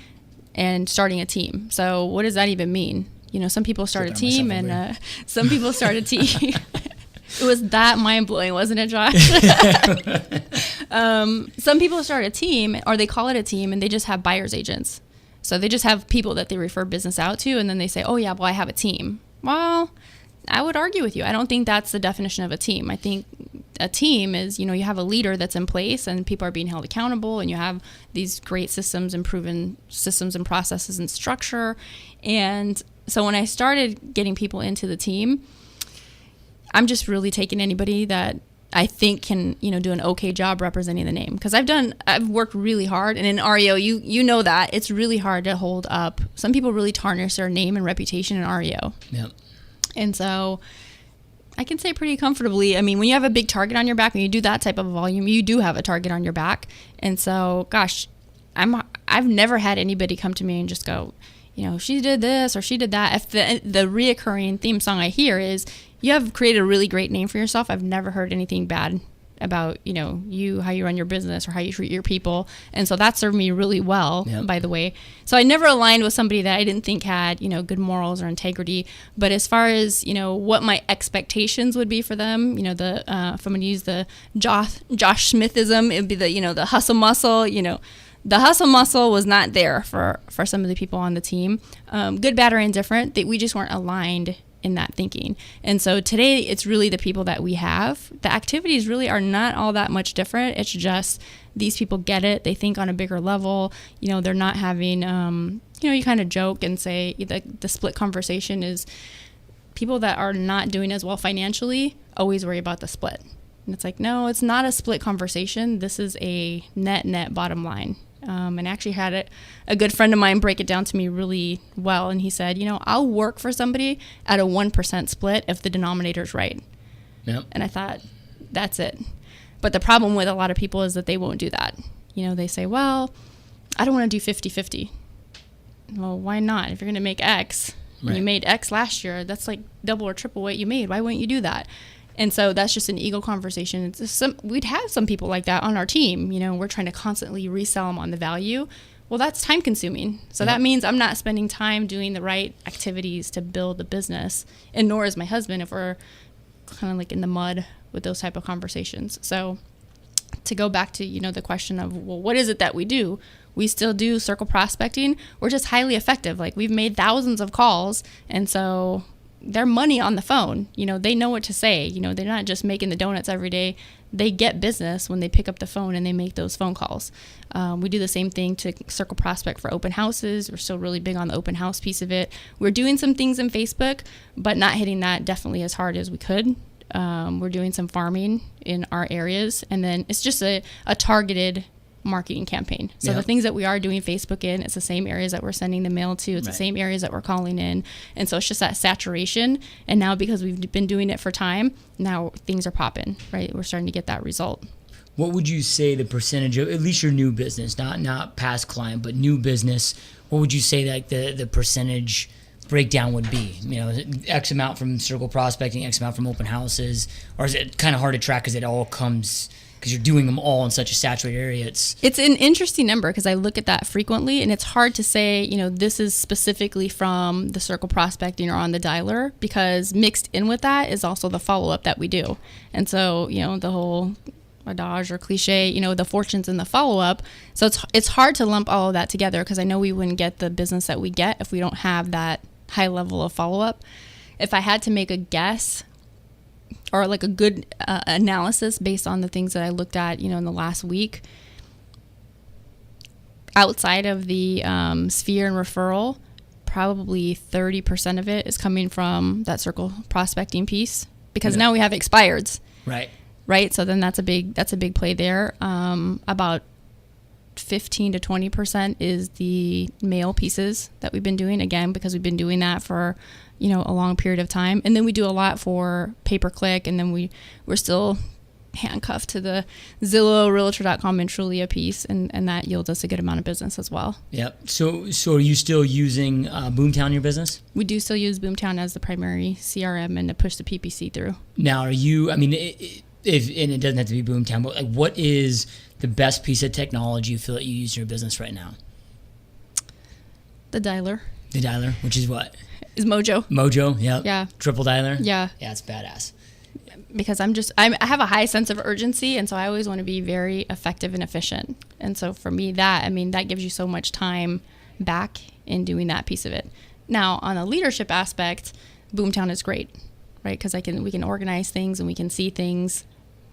and starting a team. So what does that even mean? Some people start a team and some people start a team. It was that mind-blowing, wasn't it, Josh? Some people start a team, or they call it a team, and they just have buyer's agents. So they just have people that they refer business out to, and then they say, oh, yeah, well, I have a team. Well, I would argue with you. I don't think that's the definition of a team. I think a team is, you have a leader that's in place and people are being held accountable, and you have these great systems and proven systems and processes and structure. And so when I started getting people into the team, I'm just really taking anybody that I think can, do an okay job representing the name. Because I've worked really hard, and in REO, you know that it's really hard to hold up. Some people really tarnish their name and reputation in REO. Yep. And so I can say pretty comfortably, when you have a big target on your back, when you do that type of volume, you do have a target on your back. And so, gosh, I've never had anybody come to me and just go, she did this or she did that. If the reoccurring theme song I hear is, you have created a really great name for yourself, I've never heard anything bad about, you, how you run your business or how you treat your people. And so that served me really well, by the way. So I never aligned with somebody that I didn't think had, good morals or integrity. But as far as, what my expectations would be for them, if I'm going to use the Josh Smithism, it would be the hustle muscle, the hustle muscle was not there for some of the people on the team. Good, bad, or indifferent, we just weren't aligned in that thinking. And so today it's really the people that we have. The activities really are not all that much different. It's just these people get it. They think on a bigger level. They're not having, you kind of joke and say the split conversation is people that are not doing as well financially always worry about the split. And it's like, no, it's not a split conversation. This is a net bottom line. And actually had a good friend of mine break it down to me really well. And he said, I'll work for somebody at a 1% split if the denominator's right. Yep. And I thought, that's it. But the problem with a lot of people is that they won't do that. They say, well, I don't want to do 50-50. Well, why not? If you're going to make X, and you made X last year, that's like double or triple what you made. Why wouldn't you do that? And so that's just an ego conversation. We'd have some people like that on our team. We're trying to constantly resell them on the value. Well, that's time consuming. So that means I'm not spending time doing the right activities to build the business, and nor is my husband if we're kind of like in the mud with those type of conversations. So to go back to, the question of, well, what is it that we do? We still do circle prospecting. We're just highly effective. Like, we've made thousands of calls, and so they're money on the phone. They know what to say. They're not just making the donuts every day. They get business when they pick up the phone and they make those phone calls. We do the same thing to circle prospect for open houses. We're still really big on the open house piece of it. We're doing some things in Facebook, but not hitting that definitely as hard as we could. We're doing some farming in our areas, and then it's just a targeted marketing campaign. So the things that we are doing Facebook in, it's the same areas that we're sending the mail to. It's the same areas that we're calling in. And so it's just that saturation. And now, because we've been doing it for time, now things are popping, right? We're starting to get that result. What would you say the percentage of, at least your new business, not past client, but new business, what would you say like the percentage breakdown would be? Is it X amount from circle prospecting, X amount from open houses, or is it kind of hard to track because it all comes, because you're doing them all in such a saturated area? It's an interesting number because I look at that frequently, and it's hard to say, this is specifically from the circle prospecting or on the dialer, because mixed in with that is also the follow-up that we do. And so, the whole adage or cliche, the fortunes in the follow-up. So it's hard to lump all of that together, because I know we wouldn't get the business that we get if we don't have that high level of follow-up. If I had to make a guess, or like a good analysis based on the things that I looked at, in the last week, outside of the sphere and referral, probably 30% of it is coming from that circle prospecting piece, because now we have expireds. Right. So then that's a big play there. About 15 to 20% is the mail pieces that we've been doing, again, because we've been doing that for a long period of time. And then we do a lot for pay-per-click, and then we're still handcuffed to the Zillow, Realtor.com, and Trulia piece, and that yields us a good amount of business as well. Yep. So are you still using Boomtown in your business? We do still use Boomtown as the primary CRM and to push the PPC through. Now, are you, and it doesn't have to be Boomtown, but like, what is the best piece of technology you feel that you use in your business right now? The dialer. The dialer, which is what? Is Mojo. Mojo, yep. Yeah. Triple dialer? Yeah. Yeah, it's badass. Because I have a high sense of urgency, and so I always want to be very effective and efficient. And so for me, that gives you so much time back in doing that piece of it. Now, on the leadership aspect, Boomtown is great, right? Because we can organize things and we can see things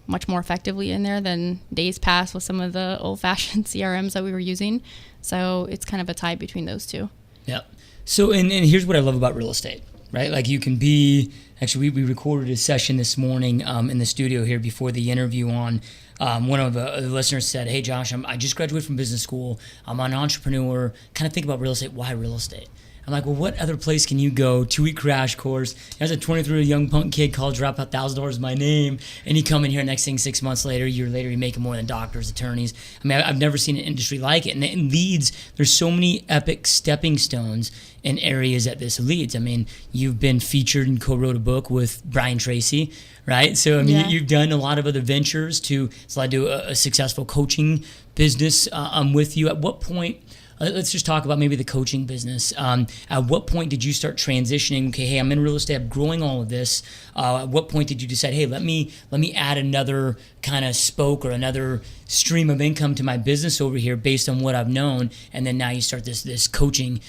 much more effectively in there than days past with some of the old-fashioned CRMs that we were using. So it's kind of a tie between those two. Yeah. So, and here's what I love about real estate, right? Like you can be, actually we recorded a session this morning in the studio here before the interview on, one of the listeners said, hey Josh, I just graduated from business school. I'm an entrepreneur, kind of think about real estate. Why real estate? I'm like, well, what other place can you go? 2-week crash course. As a 23 young punk kid, college dropout, $1,000 is my name. And you come in here, next thing, 6 months later, a year later, you're making more than doctors, attorneys. I mean, I've never seen an industry like it. And it leads, there's so many epic stepping stones in areas that this leads. I mean, you've been featured and co-wrote a book with Brian Tracy, right? So, I mean, you've done a lot of other ventures to do a successful coaching business with you. At what point, let's just talk about maybe the coaching business. At what point did you start transitioning? Okay, hey, I'm in real estate, I'm growing all of this. At what point did you decide, hey, let me add another kind of spoke or another stream of income to my business over here based on what I've known, and then now you start this coaching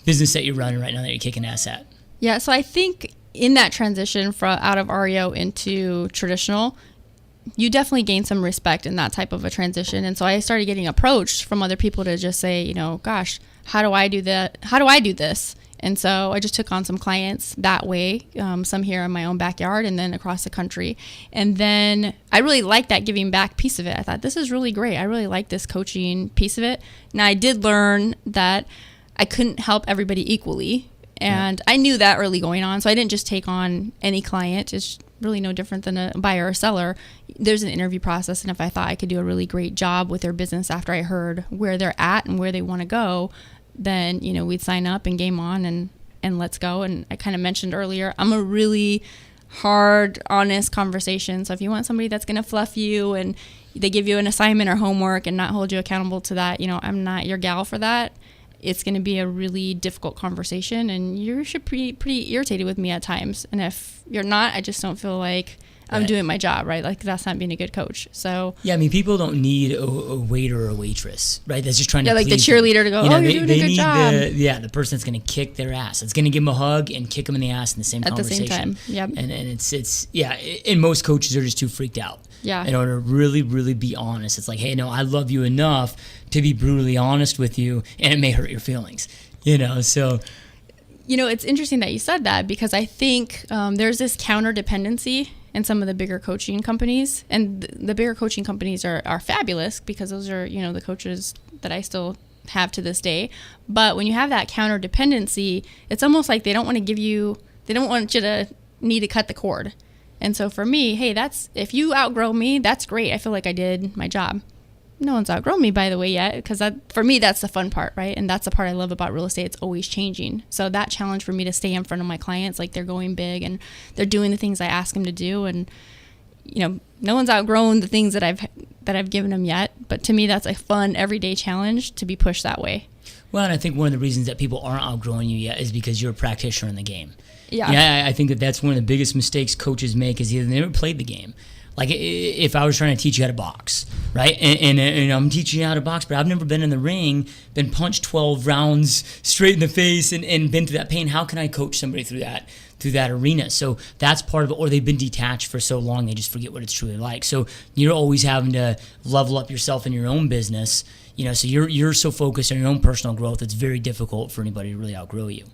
business that you're running right now that you're kicking ass at? Yeah, so I think in that transition from out of REO into traditional, you definitely gain some respect in that type of a transition. And so I started getting approached from other people to just say, you know, gosh, how do I do that? How do I do this? And so I just took on some clients that way, some here in my own backyard and then across the country. And then I really liked that giving back piece of it. I thought, this is really great. I really like this coaching piece of it. Now, I did learn that I couldn't help everybody equally. And I knew that early going on. So I didn't just take on any client. It's really no different than a buyer or seller. There's an interview process. And if I thought I could do a really great job with their business after I heard where they're at and where they want to go, then, you know, we'd sign up and game on and let's go. And I kind of mentioned earlier, I'm a really hard, honest conversation. So if you want somebody that's going to fluff you and they give you an assignment or homework and not hold you accountable to that, you know, I'm not your gal for that. It's going to be a really difficult conversation, and you should be pretty irritated with me at times. And if you're not, I just don't feel like I'm doing my job, right? Like, that's not being a good coach. So yeah, I mean, people don't need a waiter or a waitress, right? That's just trying to like the please cheerleader them. to go, You know, you're doing a good job. The person that's going to kick their ass. It's going to give them a hug and kick them in the ass in the same conversation. At the same time, yep. And it's and most coaches are just too freaked out. Yeah. In order to really, really be honest. It's like, hey, no, I love you enough to be brutally honest with you, and it may hurt your feelings, you know, so. You know, it's interesting that you said that, because I think there's this counter dependency in some of the bigger coaching companies, and the bigger coaching companies are fabulous because those are, you know, the coaches that I still have to this day. But when you have that counter dependency, it's almost like they don't want you to need to cut the cord. And so for me, hey, if you outgrow me, that's great. I feel like I did my job. No one's outgrown me, by the way, yet, because for me, that's the fun part, right? And that's the part I love about real estate. It's always changing. So that challenge for me to stay in front of my clients, like they're going big and they're doing the things I ask them to do. And, you know, no one's outgrown the things that I've given them yet. But to me, that's a fun, everyday challenge to be pushed that way. Well, and I think one of the reasons that people aren't outgrowing you yet is because you're a practitioner in the game. Yeah, I think that's one of the biggest mistakes coaches make is either they never played the game. Like if I was trying to teach you how to box, right? And I'm teaching you how to box, but I've never been in the ring, been punched 12 rounds straight in the face and been through that pain. How can I coach somebody through that arena? So that's part of it. Or they've been detached for so long they just forget what it's truly like. So you're always having to level up yourself in your own business, you know, so you're so focused on your own personal growth, it's very difficult for anybody to really outgrow you.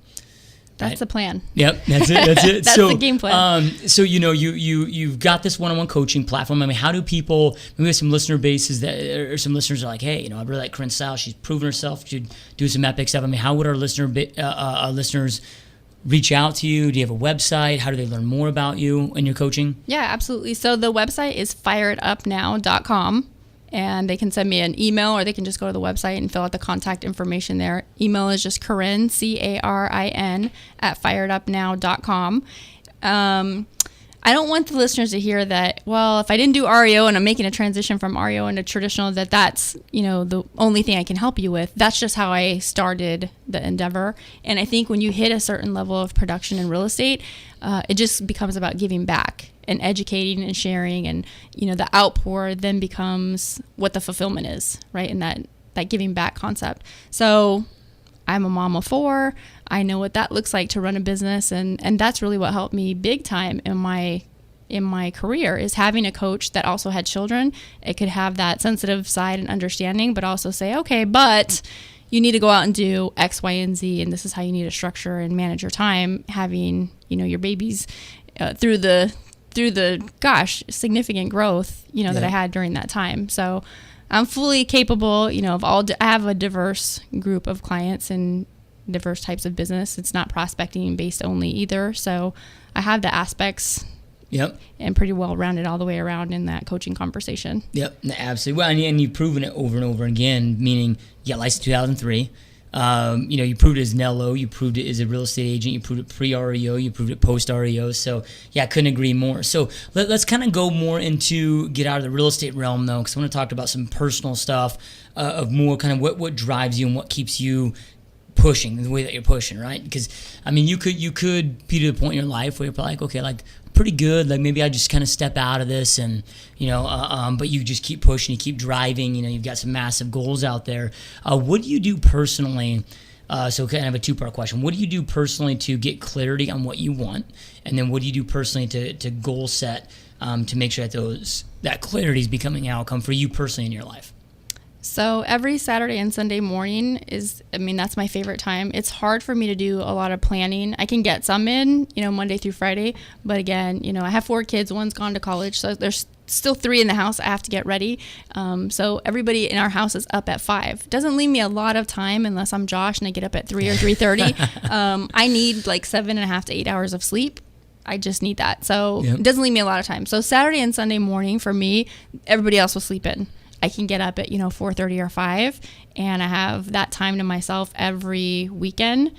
That's the plan. Yep, that's it. That's the game plan. So you know, you've got this one-on-one coaching platform. I mean, how do people? Maybe some listener bases or some listeners are like, hey, you know, I really like Carin's style. She's proven herself. She'd do some epic stuff. I mean, how would our listeners reach out to you? Do you have a website? How do they learn more about you and your coaching? Yeah, absolutely. So the website is fireitupnow.com. And they can send me an email, or they can just go to the website and fill out the contact information there. Email is just Carin, Carin, at fireitupnow.com. I don't want the listeners to hear that, well, if I didn't do REO and I'm making a transition from REO into traditional, that's, you know, the only thing I can help you with. That's just how I started the endeavor. And I think when you hit a certain level of production in real estate, it just becomes about giving back and educating and sharing, and, you know, the outpour then becomes what the fulfillment is, right? And that giving back concept. So I'm a mom of 4. I know what that looks like to run a business, and that's really what helped me big time in my in my career is having a coach that also had children. It could have that sensitive side and understanding, but also say, okay, but you need to go out and do X, Y, and Z, and this is how you need to structure and manage your time, having, your babies through the significant growth, that I had during that time. So I'm fully capable, I have a diverse group of clients and diverse types of business. It's not prospecting based only either. So I have the aspects. Yep. And pretty well rounded all the way around in that coaching conversation. Yep, absolutely. Well, and you've proven it over and over again, meaning you got licensed in 2003. You proved it as Nello, you proved it as a real estate agent, you proved it pre-REO, you proved it post-REO. So, yeah, I couldn't agree more. So let's kind of go more into, get out of the real estate realm, though, because I want to talk about some personal stuff of more kind of what drives you and what keeps you pushing the way that you're pushing, right? Because, you could be to the point in your life where you're probably like, okay, like, pretty good, like maybe I just kind of step out of this and but you just keep pushing, you keep driving, you've got some massive goals out there. What do you do personally, so kind of a two-part question, what do you do personally to get clarity on what you want, and then what do you do personally to goal set to make sure that clarity is becoming an outcome for you personally in your life? So every Saturday and Sunday morning that's my favorite time. It's hard for me to do a lot of planning. I can get some in, Monday through Friday. But again, I have 4 kids. One's gone to college. So there's still 3 in the house I have to get ready. So everybody in our house is up at 5. Doesn't leave me a lot of time unless I'm Josh and I get up at 3 or 3:30. I need like 7.5 to 8 hours of sleep. I just need that. So It doesn't leave me a lot of time. So Saturday and Sunday morning for me, everybody else will sleep in. I can get up at 4:30 or 5, and I have that time to myself every weekend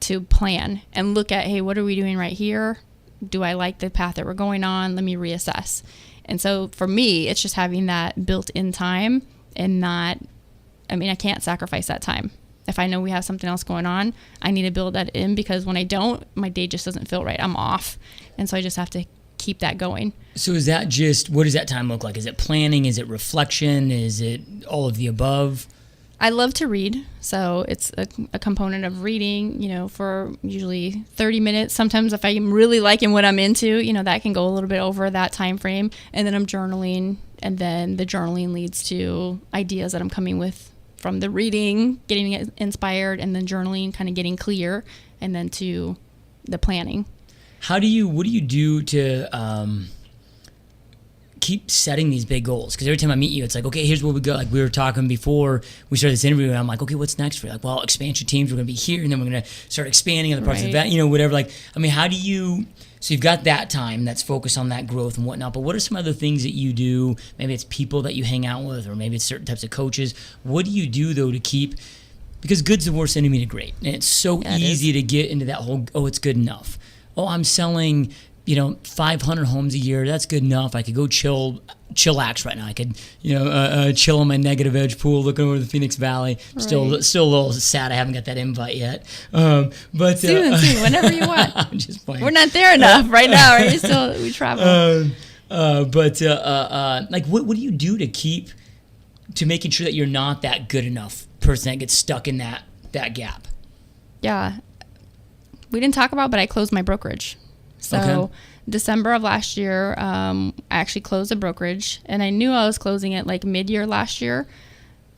to plan and look at, hey, what are we doing right here? Do I like the path that we're going on? Let me reassess. And so for me, it's just having that built-in time and not, I can't sacrifice that time. If I know we have something else going on, I need to build that in, because when I don't, my day just doesn't feel right. I'm off. And so I just have to keep that going. So is that just, what does that time look like? Is it planning? Is it reflection? Is it all of the above? I love to read. So it's a component of reading, for usually 30 minutes. Sometimes if I'm really liking what I'm into, that can go a little bit over that time frame. And then I'm journaling. And then the journaling leads to ideas that I'm coming with from the reading, getting it inspired, and then journaling, kind of getting clear, and then to the planning. What do you do to keep setting these big goals? Because every time I meet you, it's like, okay, here's where we go. Like we were talking before we started this interview, and I'm like, okay, what's next for you? Like, well, expansion teams, we're going to be here, and then we're going to start expanding other parts of that, whatever. Like, how do you, so you've got that time that's focused on that growth and whatnot, but what are some other things that you do? Maybe it's people that you hang out with, or maybe it's certain types of coaches. What do you do, though, to keep, because good's the worst enemy to great. And it's so easy to get into that whole, oh, it's good enough. Oh, I'm selling, 500 homes a year. That's good enough. I could go chillax right now. I could, chill on my negative edge pool, looking over the Phoenix Valley. Still a little sad I haven't got that invite yet. But soon, whenever you want. I'm just playing. We're not there enough right now. Right? We travel. Like, what do you do to making sure that you're not that good enough person that gets stuck in that gap? Yeah. We didn't talk about, but I closed my brokerage. So December of last year, I actually closed a brokerage, and I knew I was closing it like mid-year last year.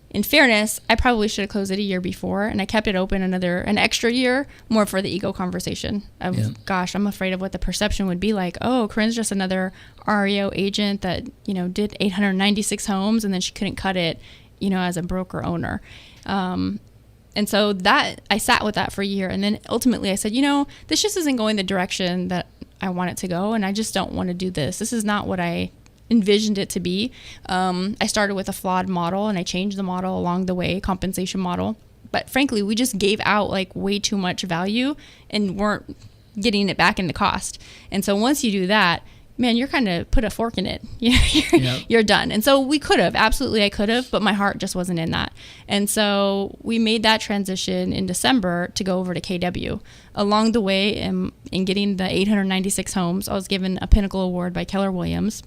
In fairness, I probably should have closed it a year before, and I kept it open an extra year, more for the ego conversation of, gosh, I'm afraid of what the perception would be like. Oh, Carin's just another REO agent that, did 896 homes, and then she couldn't cut it, as a broker owner. And so that I sat with that for a year. And then ultimately I said, this just isn't going the direction that I want it to go. And I just don't want to do this. This is not what I envisioned it to be. I started with a flawed model, and I changed the model along the way, compensation model. But frankly, we just gave out like way too much value and weren't getting it back into cost. And so once you do that, man, you're kind of put a fork in it. You're done. And so we could have, absolutely I could have, but my heart just wasn't in that. And so we made that transition in December to go over to KW. Along the way, in getting the 896 homes, I was given a Pinnacle Award by Keller Williams,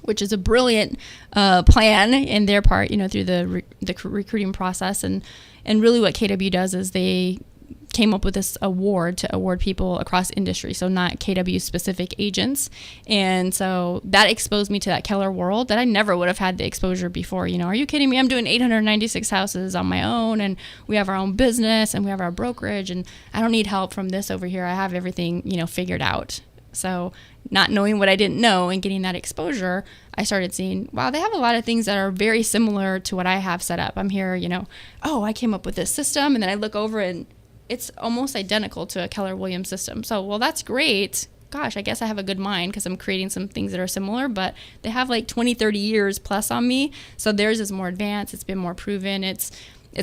which is a brilliant plan in their part, through the recruiting process. And really what KW does is they came up with this award to award people across industry, so not KW specific agents. And so that exposed me to that Keller world that I never would have had the exposure before. Are you kidding me? I'm doing 896 houses on my own, and we have our own business, and we have our brokerage, and I don't need help from this over here. I have everything, figured out. So not knowing what I didn't know and getting that exposure, I started seeing, wow, they have a lot of things that are very similar to what I have set up. I'm here, oh, I came up with this system, and then I look over and it's almost identical to a Keller Williams system. So, well, that's great. Gosh, I guess I have a good mind because I'm creating some things that are similar, but they have like 20, 30 years plus on me. So theirs is more advanced. It's been more proven. It's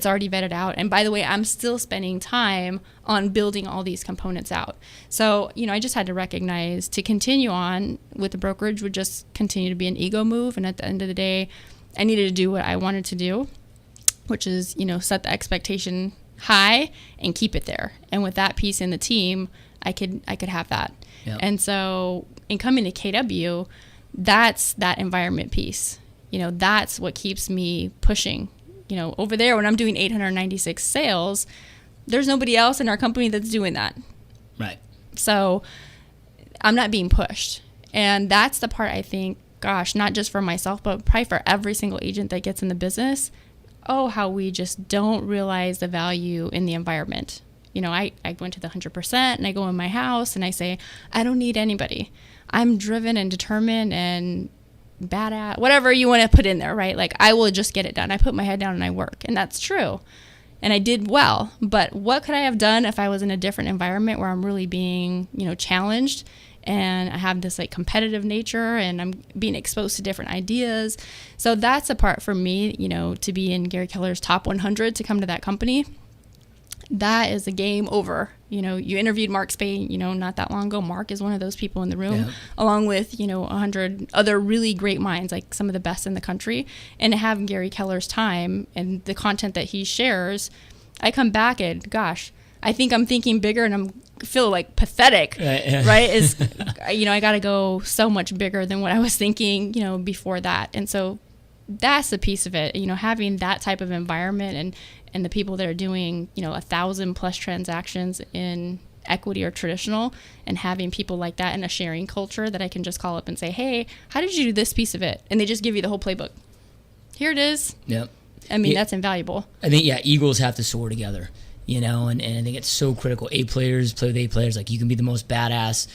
already vetted out. And by the way, I'm still spending time on building all these components out. So, I just had to recognize to continue on with the brokerage would just continue to be an ego move. And at the end of the day, I needed to do what I wanted to do, which is, set the expectation high and keep it there. And with that piece in the team, I could have that. Yep. And so in coming to KW, that's that environment piece. That's what keeps me pushing. Over there when I'm doing 896 sales, there's nobody else in our company that's doing that. Right. So I'm not being pushed. And that's the part I think, gosh, not just for myself, but probably for every single agent that gets in the business. Oh, how we just don't realize the value in the environment. I went to the 100% and I go in my house and I say, I don't need anybody. I'm driven and determined and bad at whatever you want to put in there, right? Like I will just get it done. I put my head down and I work, and that's true. And I did well, but what could I have done if I was in a different environment where I'm really being, challenged? And I have this like competitive nature and I'm being exposed to different ideas. So that's a part for me, to be in Gary Keller's top 100, to come to that company. That is a game over. You interviewed Mark Spain, not that long ago. Mark is one of those people in the room, along with, 100 other really great minds, like some of the best in the country. And to have Gary Keller's time and the content that he shares, I come back and gosh, I think I'm thinking bigger and feel like pathetic, right? Is, I got to go so much bigger than what I was thinking, before that. And so that's a piece of it, having that type of environment and the people that are doing, 1,000+ transactions in equity or traditional, and having people like that in a sharing culture that I can just call up and say, hey, how did you do this piece of it? And they just give you the whole playbook. Here it is. Yep. I mean, that's invaluable. I think, Eagles have to soar together. And I think it's so critical. A players play with A players. Like, you can be the most badass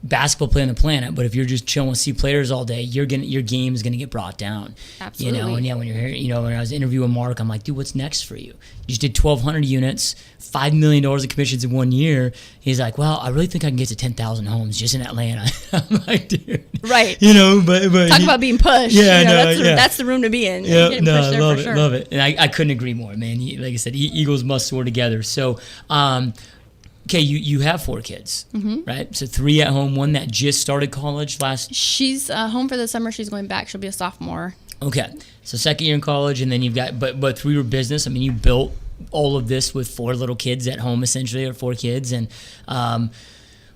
basketball player on the planet, but if you're just chilling with C players all day, your game is gonna get brought down. Absolutely. And when you're here, when I was interviewing Mark, I'm like, dude, what's next for you? You just did 1,200 units, $5 million in commissions in 1 year. He's like, well, I really think I can get to 10,000 homes just in Atlanta. I'm like, dude, right? But talk about being pushed. Yeah, that's the room to be in. Yeah, I love it. And I couldn't agree more, man. Like I said, Eagles must soar together. So, okay, you have 4 kids, right? So 3 at home, 1 that just started college last. She's home for the summer. She's going back. She'll be a sophomore. Okay, so 2nd year in college, and then you've got, but through your business, I mean, you built all of this with 4 little kids at home, essentially, or 4 kids, and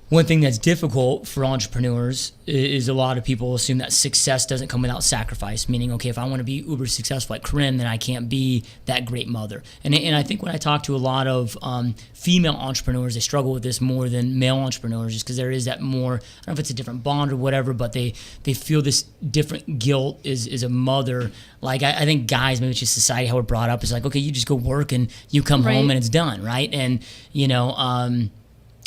one thing that's difficult for entrepreneurs is a lot of people assume that success doesn't come without sacrifice, meaning, okay, if I want to be uber successful like Carin, then I can't be that great mother. And I think when I talk to a lot of female entrepreneurs, they struggle with this more than male entrepreneurs, just because there is that more, I don't know if it's a different bond or whatever, but they feel this different guilt is a mother. Like, I think guys, maybe it's just society, how we're brought up, is like, okay, you just go work and you come home and it's done, right? And,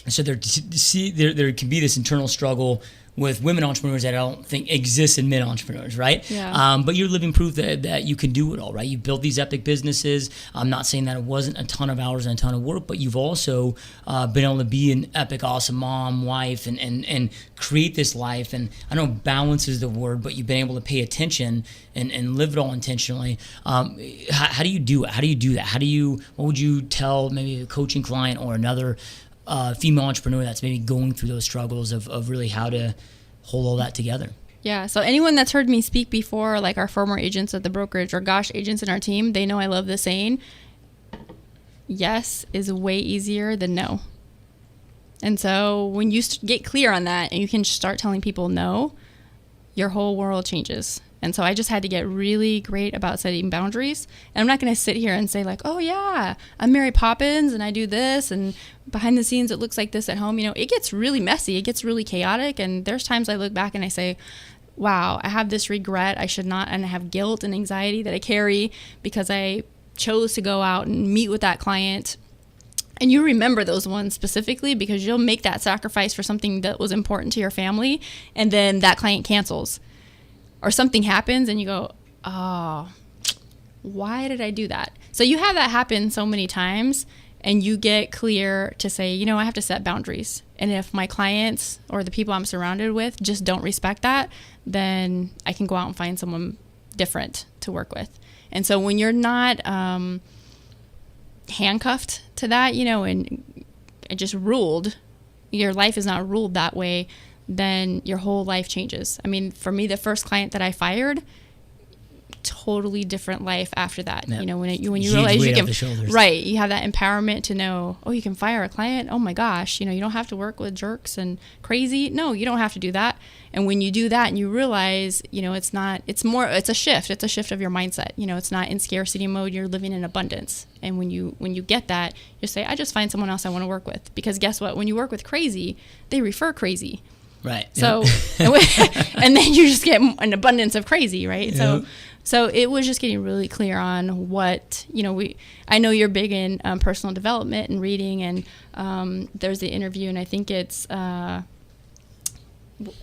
so there can be this internal struggle with women entrepreneurs that I don't think exists in men entrepreneurs, right? Yeah. But you're living proof that you can do it all, right? You built these epic businesses. I'm not saying that it wasn't a ton of hours and a ton of work, but you've also been able to be an epic, awesome mom, wife, and create this life. And I know balance is the word, but you've been able to pay attention and live it all intentionally. How do you do it? How do you do that? What would you tell maybe a coaching client or another female entrepreneur that's maybe going through those struggles of really how to hold all that together? Yeah, so anyone that's heard me speak before, like our former agents at the brokerage or agents in our team, they know I love the saying, yes is way easier than no. And so when you get clear on that and you can start telling people no, your whole world changes. And so I just had to get really great about setting boundaries. And I'm not going to sit here and say like, oh yeah, I'm Mary Poppins and I do this, and behind the scenes it looks like this at home. It gets really messy. It gets really chaotic. And there's times I look back and I say, wow, I have this regret. I should not, and I have guilt and anxiety that I carry because I chose to go out and meet with that client. And you remember those ones specifically because you'll make that sacrifice for something that was important to your family, and then that client cancels. Or something happens and you go, oh, why did I do that? So you have that happen so many times, and you get clear to say, I have to set boundaries. And if my clients or the people I'm surrounded with just don't respect that, then I can go out and find someone different to work with. And so when you're not handcuffed to that, and just ruled, your life is not ruled that way, then your whole life changes. I mean, for me, the first client that I fired, totally different life after that. Yep. When you realize you can, right, you have that empowerment to know, oh, you can fire a client. Oh my gosh, you don't have to work with jerks and crazy. No, you don't have to do that. And when you do that and you realize, it's a shift. It's a shift of your mindset. It's not in scarcity mode. You're living in abundance. And when you get that, you say, I just find someone else I want to work with. Because guess what? When you work with crazy, they refer crazy. Right. So, and then you just get an abundance of crazy, right? Yep. So it was just getting really clear on what, I know you're big in personal development and reading, and there's the interview, and I think it's,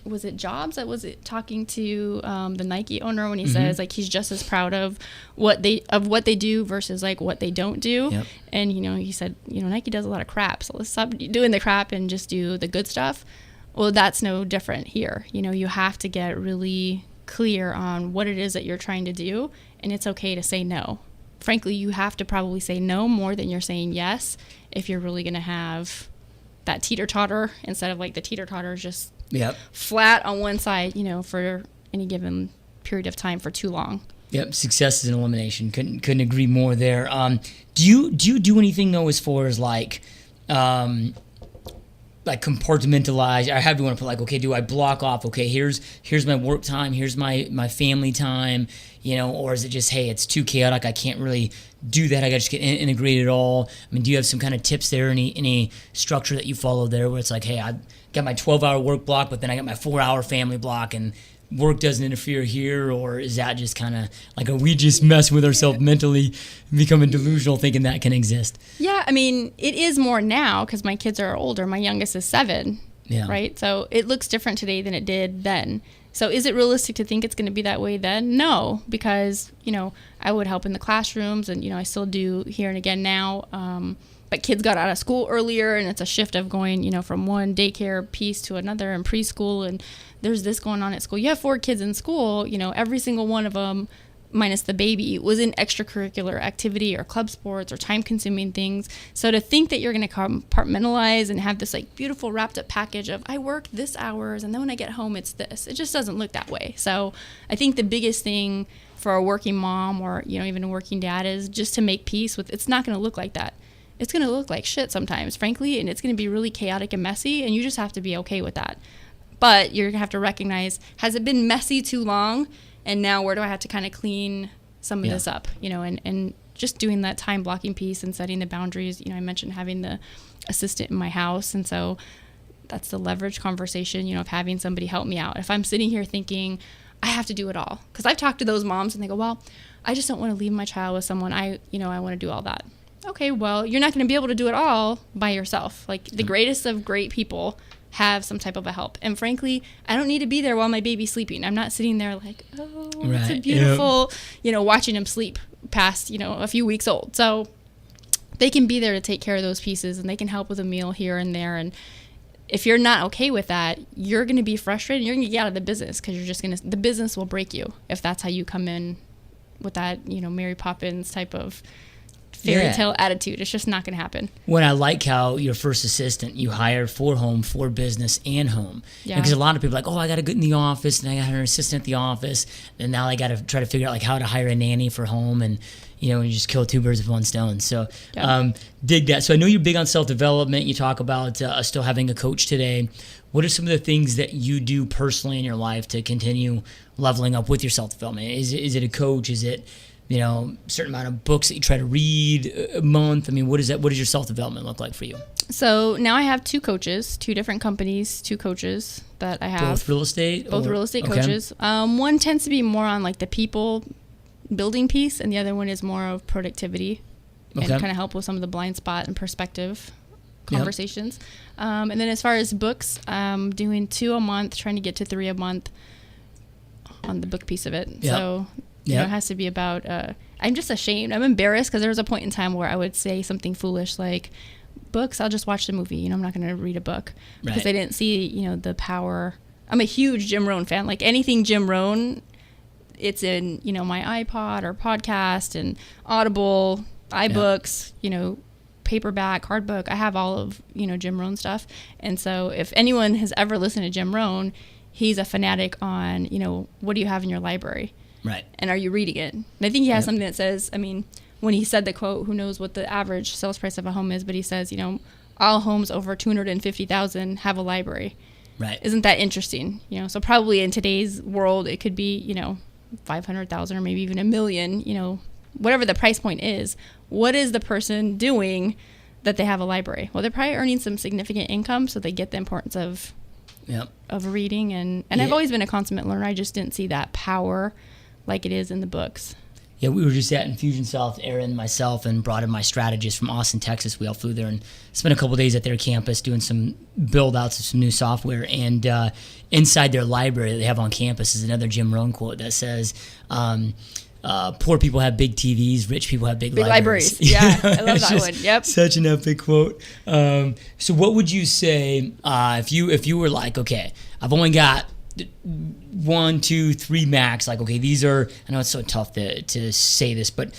was it Jobs that was it talking to the Nike owner when he says like he's just as proud of what they do versus like what they don't do. Yep. And, he said, Nike does a lot of crap, so let's stop doing the crap and just do the good stuff. Well, that's no different here. You have to get really clear on what it is that you're trying to do, and it's okay to say no. Frankly, you have to probably say no more than you're saying yes if you're really going to have that teeter-totter instead of like the teeter-totter is just flat on one side, for any given period of time for too long. Yep, success is an elimination. Couldn't agree more there. Do you do anything though as far as like compartmentalize? I have you want to put like, okay, do I block off? Okay, here's my work time. Here's my family time. Or is it just, hey, it's too chaotic. I can't really do that. I got to just get integrated all. I mean, do you have some kind of tips there? Any structure that you follow there where it's like, hey, I got my 12-hour work block, but then I got my 4-hour family block, and work doesn't interfere here? Or is that just kind of like, are we just messing with ourselves mentally, becoming delusional, thinking that can exist? Yeah, I mean, it is more now because my kids are older. My youngest is 7, right? So it looks different today than it did then. So is it realistic to think it's going to be that way then? No, because, I would help in the classrooms, and, I still do here and again now. But kids got out of school earlier, and it's a shift of going, from one daycare piece to another and preschool, and there's this going on at school. You have 4 kids in school, every single one of them, minus the baby, was in extracurricular activity or club sports or time-consuming things. So to think that you're going to compartmentalize and have this like beautiful wrapped-up package of I work this hours and then when I get home it's this, it just doesn't look that way. So I think the biggest thing for a working mom or even a working dad is just to make peace with it's not going to look like that. It's going to look like shit sometimes, frankly, and it's going to be really chaotic and messy, and you just have to be okay with that. But you're going to have to recognize, has it been messy too long? And now where do I have to kind of clean some of this up, and just doing that time blocking piece and setting the boundaries. I mentioned having the assistant in my house. And so that's the leverage conversation, of having somebody help me out. If I'm sitting here thinking I have to do it all, because I've talked to those moms and they go, well, I just don't want to leave my child with someone. I want to do all that. Okay, well, you're not going to be able to do it all by yourself. Like the greatest of great people have some type of a help. And frankly, I don't need to be there while my baby's sleeping. I'm not sitting there like, oh, it's a beautiful, watching him sleep past, a few weeks old. So they can be there to take care of those pieces, and they can help with a meal here and there. And if you're not okay with that, you're going to be frustrated. And you're going to get out of the business because the business will break you if that's how you come in with that, Mary Poppins type of fairy tale attitude. It's just not going to happen. When I like how your first assistant, you hired for home, for business, and home. Yeah. Because a lot of people are like, oh, I got to get in the office, and I got an assistant at the office, and now I got to try to figure out like how to hire a nanny for home, and you just kill two birds with one stone. So dig that. So I know you're big on self-development. You talk about still having a coach today. What are some of the things that you do personally in your life to continue leveling up with your self-development? Is it a coach? Is it certain amount of books that you try to read a month? I mean, what is that? What does your self-development look like for you? So now I have two coaches, two different companies, two coaches that I have. Both real estate? Both real estate coaches. One tends to be more on like the people building piece, and the other one is more of productivity and kind of help with some of the blind spot and perspective conversations. And then as far as books, I'm doing 2 a month, trying to get to 3 a month on the book piece of it. So it has to be about, I'm just ashamed. I'm embarrassed because there was a point in time where I would say something foolish like, books, I'll just watch the movie. I'm not going to read a book because I didn't see, the power. I'm a huge Jim Rohn fan. Like anything Jim Rohn, it's in, my iPod or podcast and Audible, iBooks, paperback, hard book. I have all of, Jim Rohn stuff. And so if anyone has ever listened to Jim Rohn, he's a fanatic on, what do you have in your library? Right. And are you reading it? And I think he has something that says, when he said the quote, who knows what the average sales price of a home is, but he says, all homes over 250,000 have a library. Right. Isn't that interesting? So probably in today's world, it could be, 500,000 or maybe even $1 million, whatever the price point is. What is the person doing that they have a library? Well, they're probably earning some significant income, so they get the importance of reading. And I've always been a consummate learner. I just didn't see that power like it is in the books. Yeah, we were just at Infusionsoft, Aaron, myself, and brought in my strategist from Austin, Texas. We all flew there and spent a couple of days at their campus doing some build-outs of some new software. And inside their library that they have on campus is another Jim Rohn quote that says, poor people have big TVs, rich people have big libraries. Yeah, I love that one. Yep. Such an epic quote. So what would you say if you were like, okay, I've only got 1, 2, 3 max, like, okay, these are, I know it's so tough to say this, but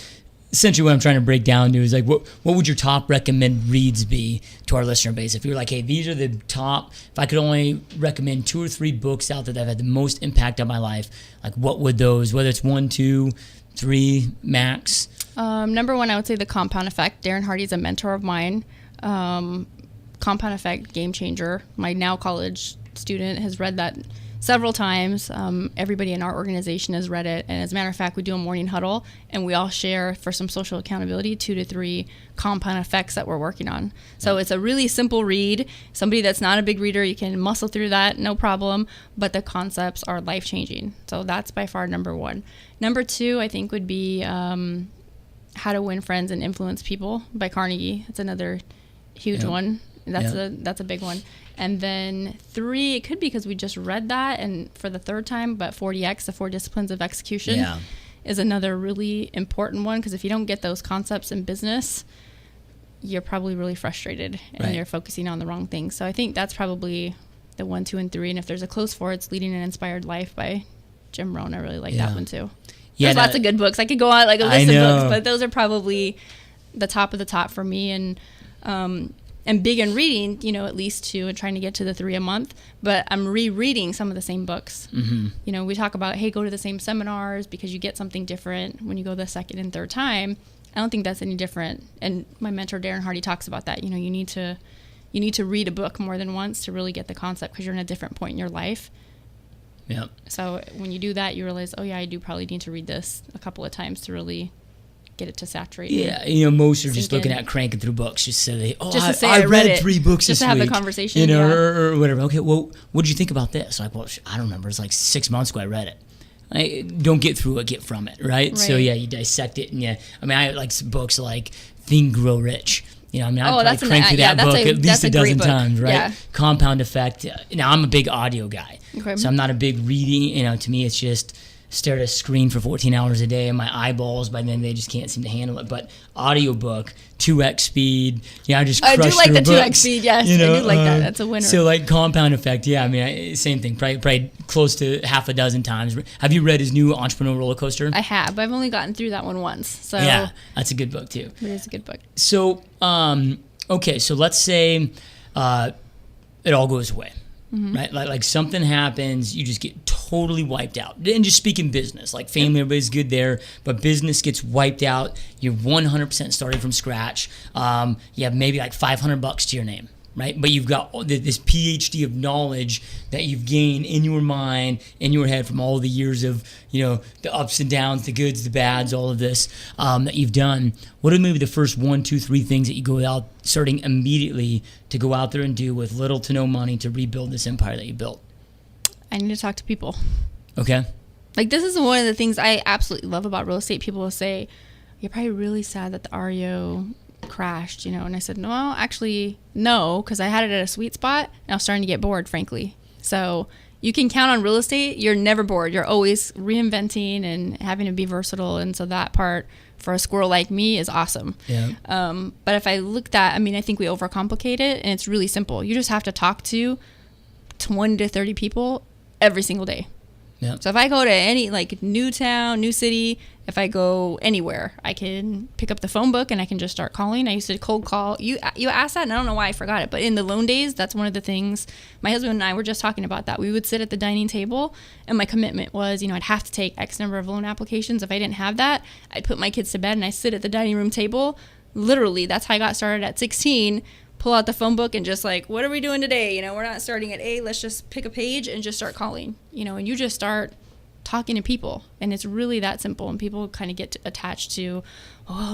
essentially what I'm trying to break down to is like, what would your top recommend reads be to our listener base? If you're like, hey, these are the top, if I could only recommend 2 or 3 books out there that have had the most impact on my life, like what would those, whether it's 1, 2, 3 max? Number 1, I would say The Compound Effect. Darren Hardy's a mentor of mine. Compound Effect, game changer. My now college student has read that several times. Everybody in our organization has read it. And as a matter of fact, we do a morning huddle and we all share for some social accountability 2 to 3 compound effects that we're working on. So it's a really simple read. Somebody that's not a big reader, you can muscle through that, no problem. But the concepts are life-changing. So that's by far number 1. Number 2, I think, would be How to Win Friends and Influence People by Carnegie. It's another huge one. That's a big one. And then 3, it could be because we just read that, and for the 3rd time, but 40X, the 4 Disciplines of Execution, is another really important one, because if you don't get those concepts in business, you're probably really frustrated and you're focusing on the wrong things. So I think that's probably the 1, 2, and 3. And if there's a close 4, it's Leading an Inspired Life by Jim Rohn. I really like that one too. There's lots of good books. I could go on like a list of books, but those are probably the top of the top for me. And big in reading, at least 2, and trying to get to the 3 a month. But I'm rereading some of the same books. Mm-hmm. We talk about, hey, go to the same seminars because you get something different when you go the 2nd and 3rd time. I don't think that's any different. And my mentor, Darren Hardy, talks about that. You need to read a book more than once to really get the concept, because you're in a different point in your life. Yep. So when you do that, you realize, oh, yeah, I do probably need to read this a couple of times to really get it to saturate. Yeah, most are just looking at cranking through books just so they, I read 3 books just this to have week, the conversation, or whatever. Okay, well, what did you think about this? Like, well, I don't remember. It's like 6 months ago I read it. Don't get through it, get from it, right? So you dissect it, and I like books like Think, Grow Rich. I cranked through that book at least a dozen times, right? Yeah. Compound Effect. Now I'm a big audio guy, so I'm not a big reading. To me, it's just stare at a screen for 14 hours a day, and my eyeballs by then they just can't seem to handle it. But audiobook, 2x speed, I just crushed I do like the through 2x books, speed. Yes, I do like that. That's a winner. So like compound effect, same thing. Probably close to half a dozen times. Have you read his new Entrepreneur Roller Coaster? I have, but I've only gotten through that one once. So yeah, that's a good book too. It is a good book. So okay, so let's say it all goes away. Right, like something happens, you just get totally wiped out. And just speaking business, like family, everybody's good there, but business gets wiped out. You're 100% starting from scratch. You have maybe like $500 to your name, right? But you've got this PhD of knowledge that you've gained in your mind, in your head from all the years of the ups and downs, the goods, the bads, all of this that you've done. What are maybe the first 1, 2, 3 things that you go out starting immediately to go out there and do with little to no money to rebuild this empire that you built? I need to talk to people. Okay. Like, this is one of the things I absolutely love about real estate. People will say, you're probably really sad that the REO crashed, and I said, no, actually, no, because I had it at a sweet spot and I was starting to get bored, frankly. So you can count on real estate. You're never bored. You're always reinventing and having to be versatile. And so that part for a squirrel like me is awesome. Yeah. But if I looked at, I think we overcomplicate it, and it's really simple. You just have to talk to 20 to 30 people every single day. Yeah. So if I go to any new town, new city, if I go anywhere, I can pick up the phone book and I can just start calling. I used to cold call. You asked that, and I don't know why I forgot it. But in the loan days, that's one of the things. My husband and I were just talking about that. We would sit at the dining table, and my commitment was, I'd have to take X number of loan applications. If I didn't have that, I'd put my kids to bed and I sit at the dining room table. Literally, that's how I got started at 16. Pull out the phone book and just what are we doing today? We're not starting at A. Let's just pick a page and just start calling. And you just start talking to people, and it's really that simple. And people kind of get attached to,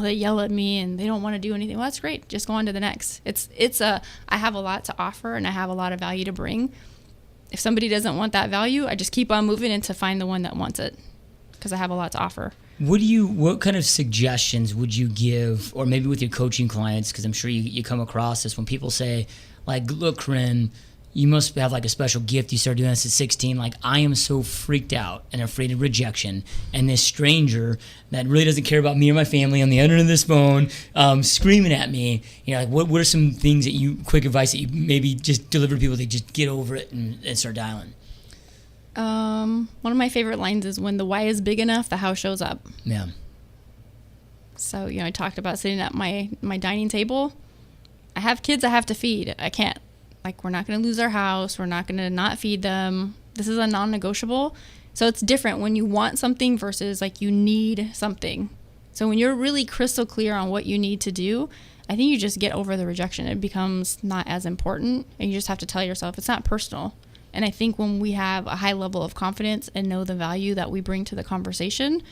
they yell at me and they don't want to do anything. Well, that's great. Just go on to the next. I have a lot to offer and I have a lot of value to bring. If somebody doesn't want that value, I just keep on moving and to find the one that wants it, because I have a lot to offer. What kind of suggestions would you give, or maybe with your coaching clients, because I'm sure you come across this when people say, look, Carin, you must have a special gift. You started doing this at 16. I am so freaked out and afraid of rejection, and this stranger that really doesn't care about me or my family on the other end of this phone screaming at me. What are some things quick advice that you maybe just deliver to people to just get over it and start dialing? One of my favorite lines is, when the why is big enough, the how shows up. Yeah. So, I talked about sitting at my dining table. I have kids I have to feed. I can't. We're not going to lose our house. We're not going to not feed them. This is a non-negotiable. So it's different when you want something versus you need something. So when you're really crystal clear on what you need to do, I think you just get over the rejection. It becomes not as important, and you just have to tell yourself it's not personal. And I think when we have a high level of confidence and know the value that we bring to the conversation,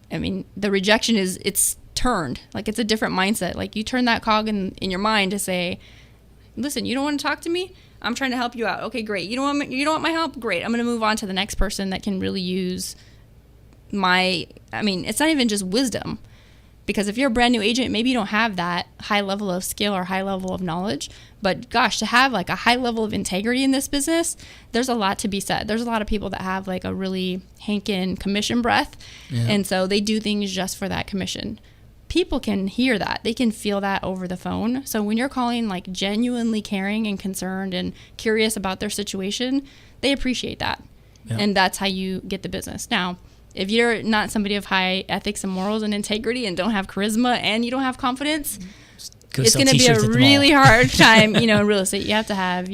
the rejection it's turned. It's a different mindset. You turn that cog in your mind to say, listen, you don't want to talk to me? I'm trying to help you out. Okay, great. You don't want my help? Great. I'm going to move on to the next person that can really use it's not even just wisdom. Because if you're a brand new agent, maybe you don't have that high level of skill or high level of knowledge. But gosh, to have a high level of integrity in this business, there's a lot to be said. There's a lot of people that have a really hankin' commission breath. Yeah. And so they do things just for that commission. People can hear that. They can feel that over the phone. So when you're calling genuinely caring and concerned and curious about their situation, they appreciate that. Yeah. And that's how you get the business. Now, if you're not somebody of high ethics and morals and integrity and don't have charisma and you don't have confidence, it's going to be a really hard time, in real estate. You have to have,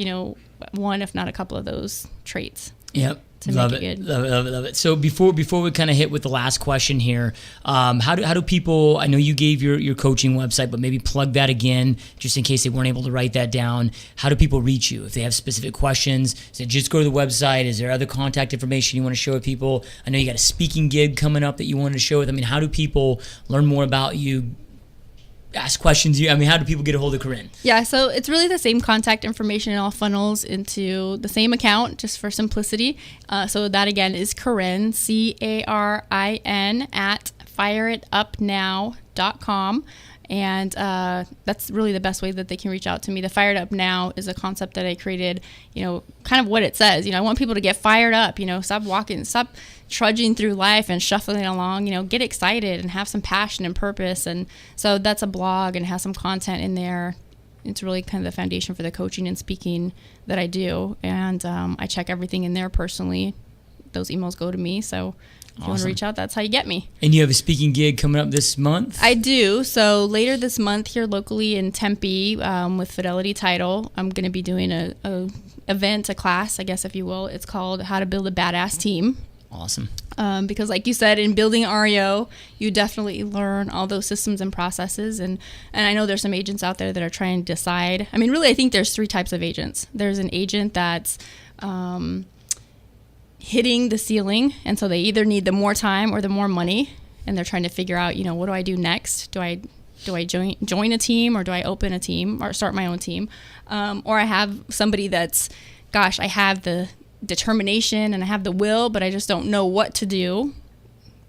one, if not a couple of those traits. Yep. Love it. Love it. So before we kind of hit with the last question here, how do people, I know you gave your coaching website, but maybe plug that again, just in case they weren't able to write that down. How do people reach you? If they have specific questions, is it just go to the website? Is there other contact information you want to share with people? I know you got a speaking gig coming up that you wanted to share with them. How do people learn more about you? Ask questions. How do people get a hold of Carin? Yeah, so it's really the same contact information. It all funnels into the same account, just for simplicity. So that again is Carin, Carin @ fireitupnow.com. And that's really the best way that they can reach out to me. The Fired Up Now is a concept that I created, kind of what it says. I want people to get fired up, stop trudging through life and shuffling along, get excited and have some passion and purpose. And so that's a blog and has some content in there. It's really kind of the foundation for the coaching and speaking that I do. And I check everything in there personally. Those emails go to me. So if you want to reach out, that's how you get me. And you have a speaking gig coming up this month? I do. So later this month here locally in Tempe with Fidelity Title, I'm going to be doing a class, I guess, if you will. It's called How to Build a Badass Team. Awesome. Because like you said, in building REO, you definitely learn all those systems and processes. And I know there's some agents out there that are trying to decide. I mean, really, I think there's 3 types of agents. There's an agent that's hitting the ceiling, and so they either need the more time or the more money, and they're trying to figure out, what do I do next? Do I join a team, or do I open a team or start my own team? Or I have somebody that's, gosh, I have the determination and I have the will, but I just don't know what to do.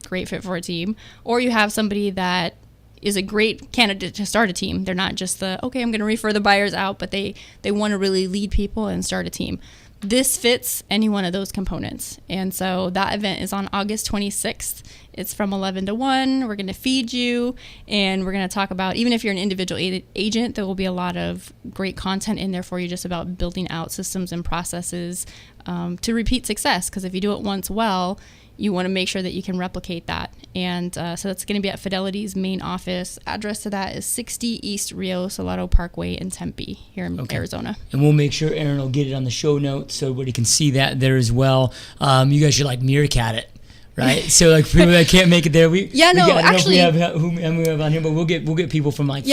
Great fit for a team. Or you have somebody that is a great candidate to start a team. They're not just I'm going to refer the buyers out, but they want to really lead people and start a team. This fits any one of those components. And so that event is on August 26th. It's from 11 to 1. We're going to feed you, and we're going to talk about, even if you're an individual agent, there will be a lot of great content in there for you just about building out systems and processes to repeat success. Because if you do it once well, you want to make sure that you can replicate that. And so that's going to be at Fidelity's main office. Address to that is 60 East Rio Salado Parkway in Tempe here in Arizona. And we'll make sure Erin will get it on the show notes so everybody can see that there as well. You guys should meerkat it. Right, so people that can't make it there, we have on here, but we'll get people from France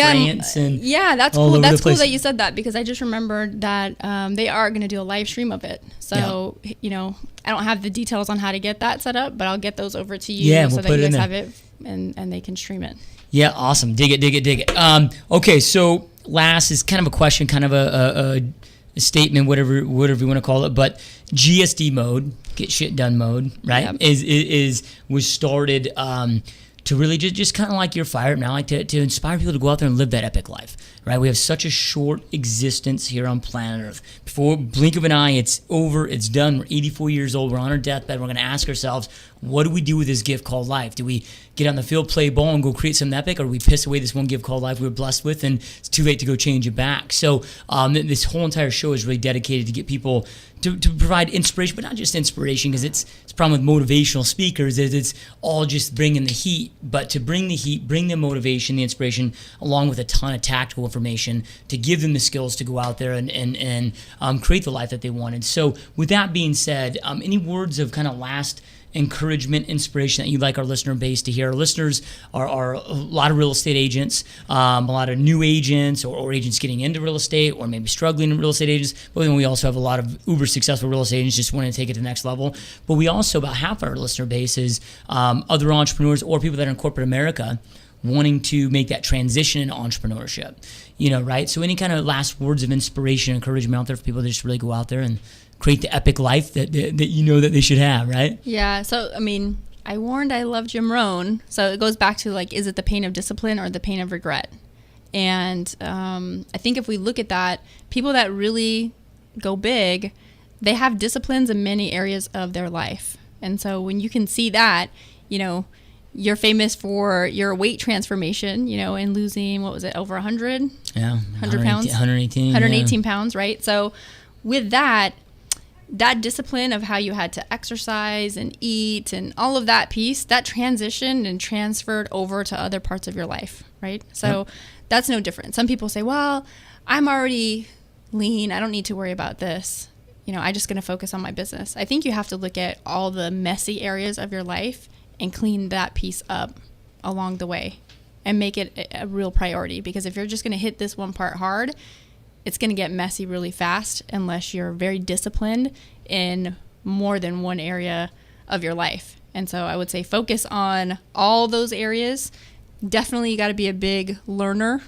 and that's cool. That's cool that you said that, because I just remembered that they are going to do a live stream of it. So I don't have the details on how to get that set up, but I'll get those over to you so that you guys have it and they can stream it. Yeah, awesome. Dig it. Okay, so last is kind of a question, kind of a statement, whatever you want to call it, but GSD mode, get shit done mode, right? Yep. Was started to really just kind of like your fire now, to inspire people to go out there and live that epic life, right? We have such a short existence here on planet Earth. Before blink of an eye, it's over, it's done. We're 84 years old, we're on our deathbed. We're going to ask ourselves, what do we do with this gift called life? Do we get on the field, play ball, and go create something epic, or do we piss away this one gift called life we were blessed with, and it's too late to go change it back? So this whole entire show is really dedicated to get people to provide inspiration, but not just inspiration, because it's a problem with motivational speakers is it's all just bringing the heat, but to bring the heat, bring the motivation, the inspiration, along with a ton of tactical information to give them the skills to go out there and create the life that they wanted. So with that being said, any words of kind of last encouragement, inspiration that you'd like our listener base to hear? Our listeners are a lot of real estate agents, a lot of new agents or agents getting into real estate, or maybe struggling in real estate agents. But then we also have a lot of uber successful real estate agents just wanting to take it to the next level. But we also, about half our listener base is other entrepreneurs or people that are in corporate America wanting to make that transition into entrepreneurship, right? So any kind of last words of inspiration, encouragement out there for people to just really go out there and create the epic life that that they should have, right? Yeah. So, I warned I love Jim Rohn. So it goes back to is it the pain of discipline or the pain of regret? And I think if we look at that, people that really go big, they have disciplines in many areas of their life. And so when you can see that, you're famous for your weight transformation, and losing, what was it, over 100? Yeah. 100 pounds? 118 pounds, right? So with that discipline of how you had to exercise and eat and all of that piece, that transitioned and transferred over to other parts of your life, right? So that's no different. Some people say, well, I'm already lean. I don't need to worry about this. I'm just going to focus on my business. I think you have to look at all the messy areas of your life and clean that piece up along the way and make it a real priority. Because if you're just going to hit this one part hard, it's going to get messy really fast unless you're very disciplined in more than one area of your life. And so I would say focus on all those areas. Definitely you got to be a big learner.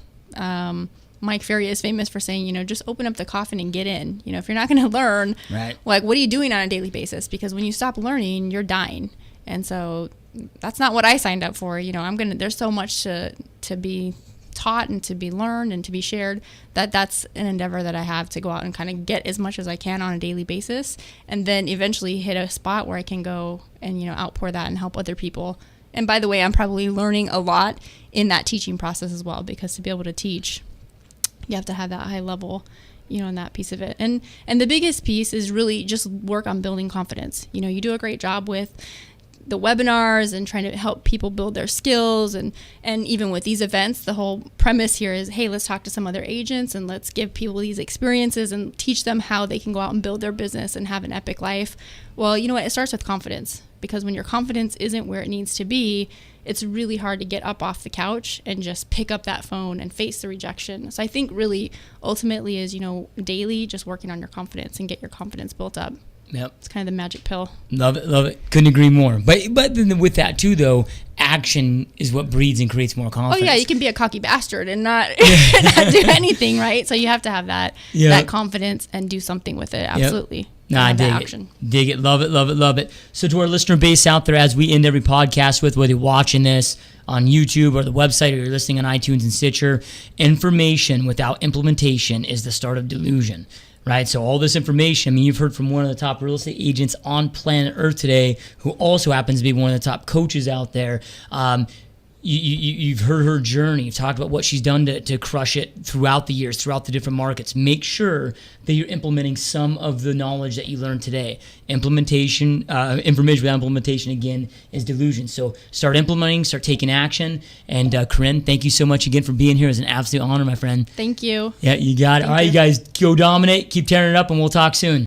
Mike Ferry is famous for saying, just open up the coffin and get in. If you're not going to learn, right, what are you doing on a daily basis? Because when you stop learning, you're dying. And so that's not what I signed up for. There's so much to taught and to be learned and to be shared, that's an endeavor that I have to go out and kind of get as much as I can on a daily basis, and then eventually hit a spot where I can go and, outpour that and help other people. And by the way, I'm probably learning a lot in that teaching process as well, because to be able to teach, you have to have that high level, in that piece of it. And the biggest piece is really just work on building confidence. You do a great job with the webinars and trying to help people build their skills. And even with these events, the whole premise here is, hey, let's talk to some other agents and let's give people these experiences and teach them how they can go out and build their business and have an epic life. Well, you know what? It starts with confidence, because when your confidence isn't where it needs to be, it's really hard to get up off the couch and just pick up that phone and face the rejection. So I think really ultimately is, daily just working on your confidence and get your confidence built up. Yep. It's kind of the magic pill. Love it. Couldn't agree more. But then with that too, though, action is what breeds and creates more confidence. Oh yeah, you can be a cocky bastard and not not do anything, right? So you have to have that confidence and do something with it. Absolutely. Yep. Nah, I dig it. Love it. So to our listener base out there, as we end every podcast with, whether you're watching this on YouTube or the website, or you're listening on iTunes and Stitcher, information without implementation is the start of delusion. Right, so all this information, you've heard from one of the top real estate agents on planet Earth today, who also happens to be one of the top coaches out there. You've heard her journey. You've talked about what she's done to crush it throughout the years, throughout the different markets. Make sure that you're implementing some of the knowledge that you learned today. Information without implementation, again, is delusion. So start implementing, start taking action. And Carin, thank you so much again for being here. It was an absolute honor, my friend. Thank you. Yeah, you got it. All right, you guys, go dominate, keep tearing it up, and we'll talk soon.